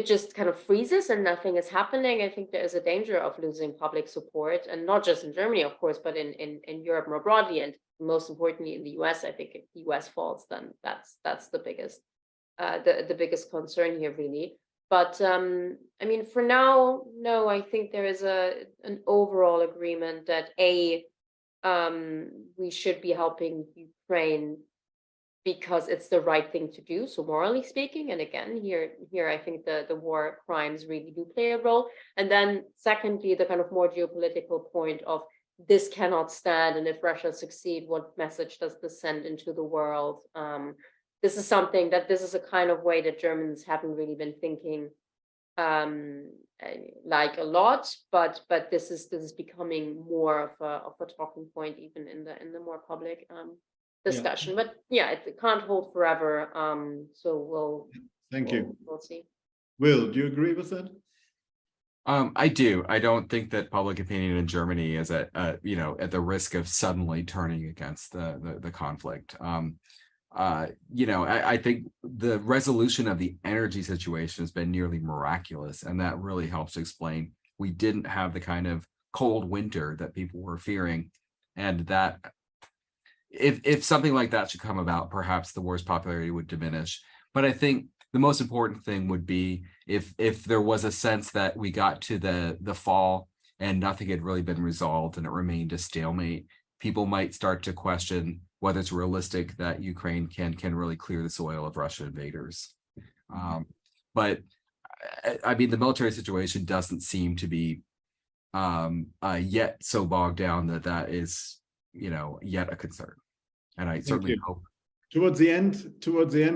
just kind of freezes and nothing is happening, I think there is a danger of losing public support, and not just in Germany, of course, but in Europe more broadly, and most importantly in the US. I think if the US falls, then that's the biggest the biggest concern here, really. But I mean, for now, no, I think there is an overall agreement that we should be helping Ukraine because it's the right thing to do. So morally speaking, and again, here I think the war crimes really do play a role. And then secondly, the kind of more geopolitical point of this cannot stand, and if Russia succeed, what message does this send into the world? This is something that this is a kind of way that Germans haven't really been thinking like a lot, but this is becoming more of a talking point even in the more public discussion. Yeah. But yeah, it can't hold forever. So we'll see. Will, do you agree with that? I do. I don't think that public opinion in Germany is at the risk of suddenly turning against the conflict. I think the resolution of the energy situation has been nearly miraculous, and that really helps explain we didn't have the kind of cold winter that people were fearing, and that if something like that should come about, perhaps the war's popularity would diminish. But I think the most important thing would be if there was a sense that we got to the fall and nothing had really been resolved and it remained a stalemate, people might start to question whether it's realistic that Ukraine can really clear the soil of Russian invaders. But I mean, the military situation doesn't seem to be yet so bogged down that is, yet a concern. And I certainly hope. Towards the end,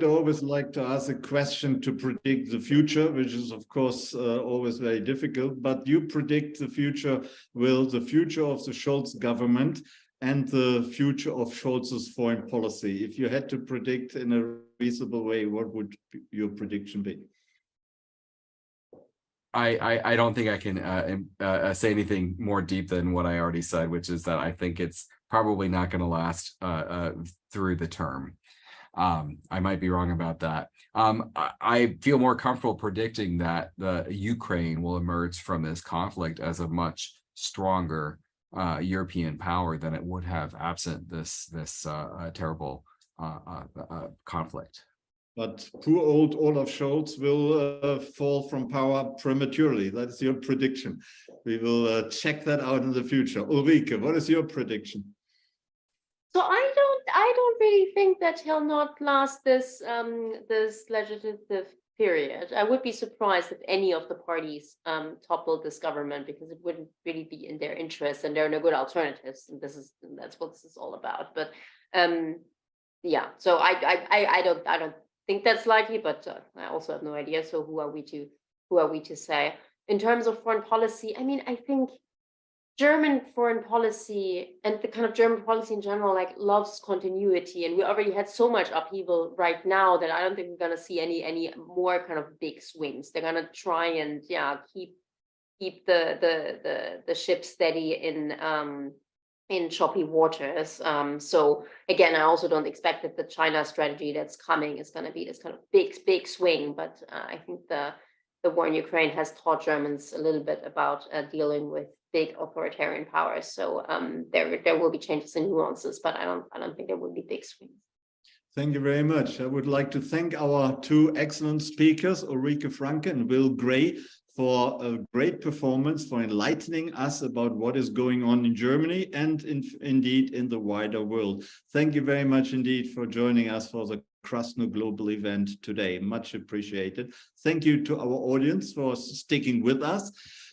I always like to ask a question to predict the future, which is, of course, always very difficult. But you predict the future, the future of the Scholz government and the future of Scholz's foreign policy. If you had to predict in a reasonable way, what would your prediction be? I don't think I can say anything more deep than what I already said, which is that I think it's probably not going to last through the term. I might be wrong about that. I feel more comfortable predicting that the Ukraine will emerge from this conflict as a much stronger European power than it would have absent this terrible conflict. But poor old Olaf Scholz will fall from power prematurely. That's your prediction. We will check that out in the future. Ulrike, what is your prediction? So I don't really think that he'll not last this legislative period. I would be surprised if any of the parties toppled this government, because it wouldn't really be in their interest, and there are no good alternatives. And that's what this is all about. But yeah, so I don't think that's likely, but I also have no idea. So who are we to say? In terms of foreign policy, I mean, I think German foreign policy and the kind of German policy in general, like, loves continuity, and we already had so much upheaval right now that I don't think we're going to see any more kind of big swings. They're going to try and keep the ship steady in choppy waters. So again, I also don't expect that the China strategy that's coming is going to be this kind of big swing, but I think the war in Ukraine has taught Germans a little bit about dealing with big authoritarian powers. So there will be changes and nuances, but I don't think there will be big swings. Thank you very much. I would like to thank our two excellent speakers, Ulrike Franke and Will Gray, for a great performance, for enlightening us about what is going on in Germany and indeed in the wider world. Thank you very much indeed for joining us for the Krasno Global Event today. Much appreciated. Thank you to our audience for sticking with us.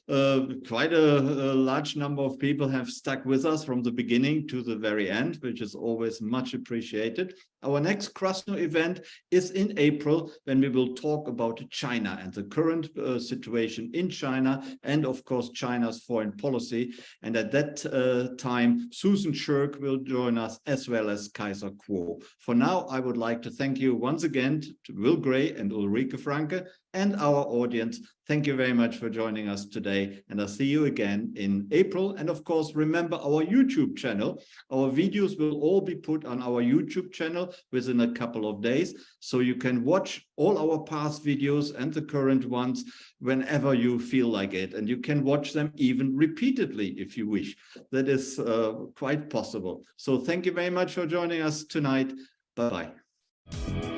Quite a large number of people have stuck with us from the beginning to the very end, which is always much appreciated. Our next Krasno event is in April, when we will talk about China and the current situation in China, and of course China's foreign policy. And at that time, Susan Shirk will join us, as well as Kaiser Kuo. For now, I would like to thank you once again to Will Gray and Ulrike Franke and our audience. Thank you very much for joining us today, and I'll see you again in April. And of course, remember our YouTube channel. Our videos will all be put on our YouTube channel within a couple of days, so you can watch all our past videos and the current ones whenever you feel like it, and you can watch them even repeatedly if you wish. That is quite possible. So thank you very much for joining us tonight. Bye-bye.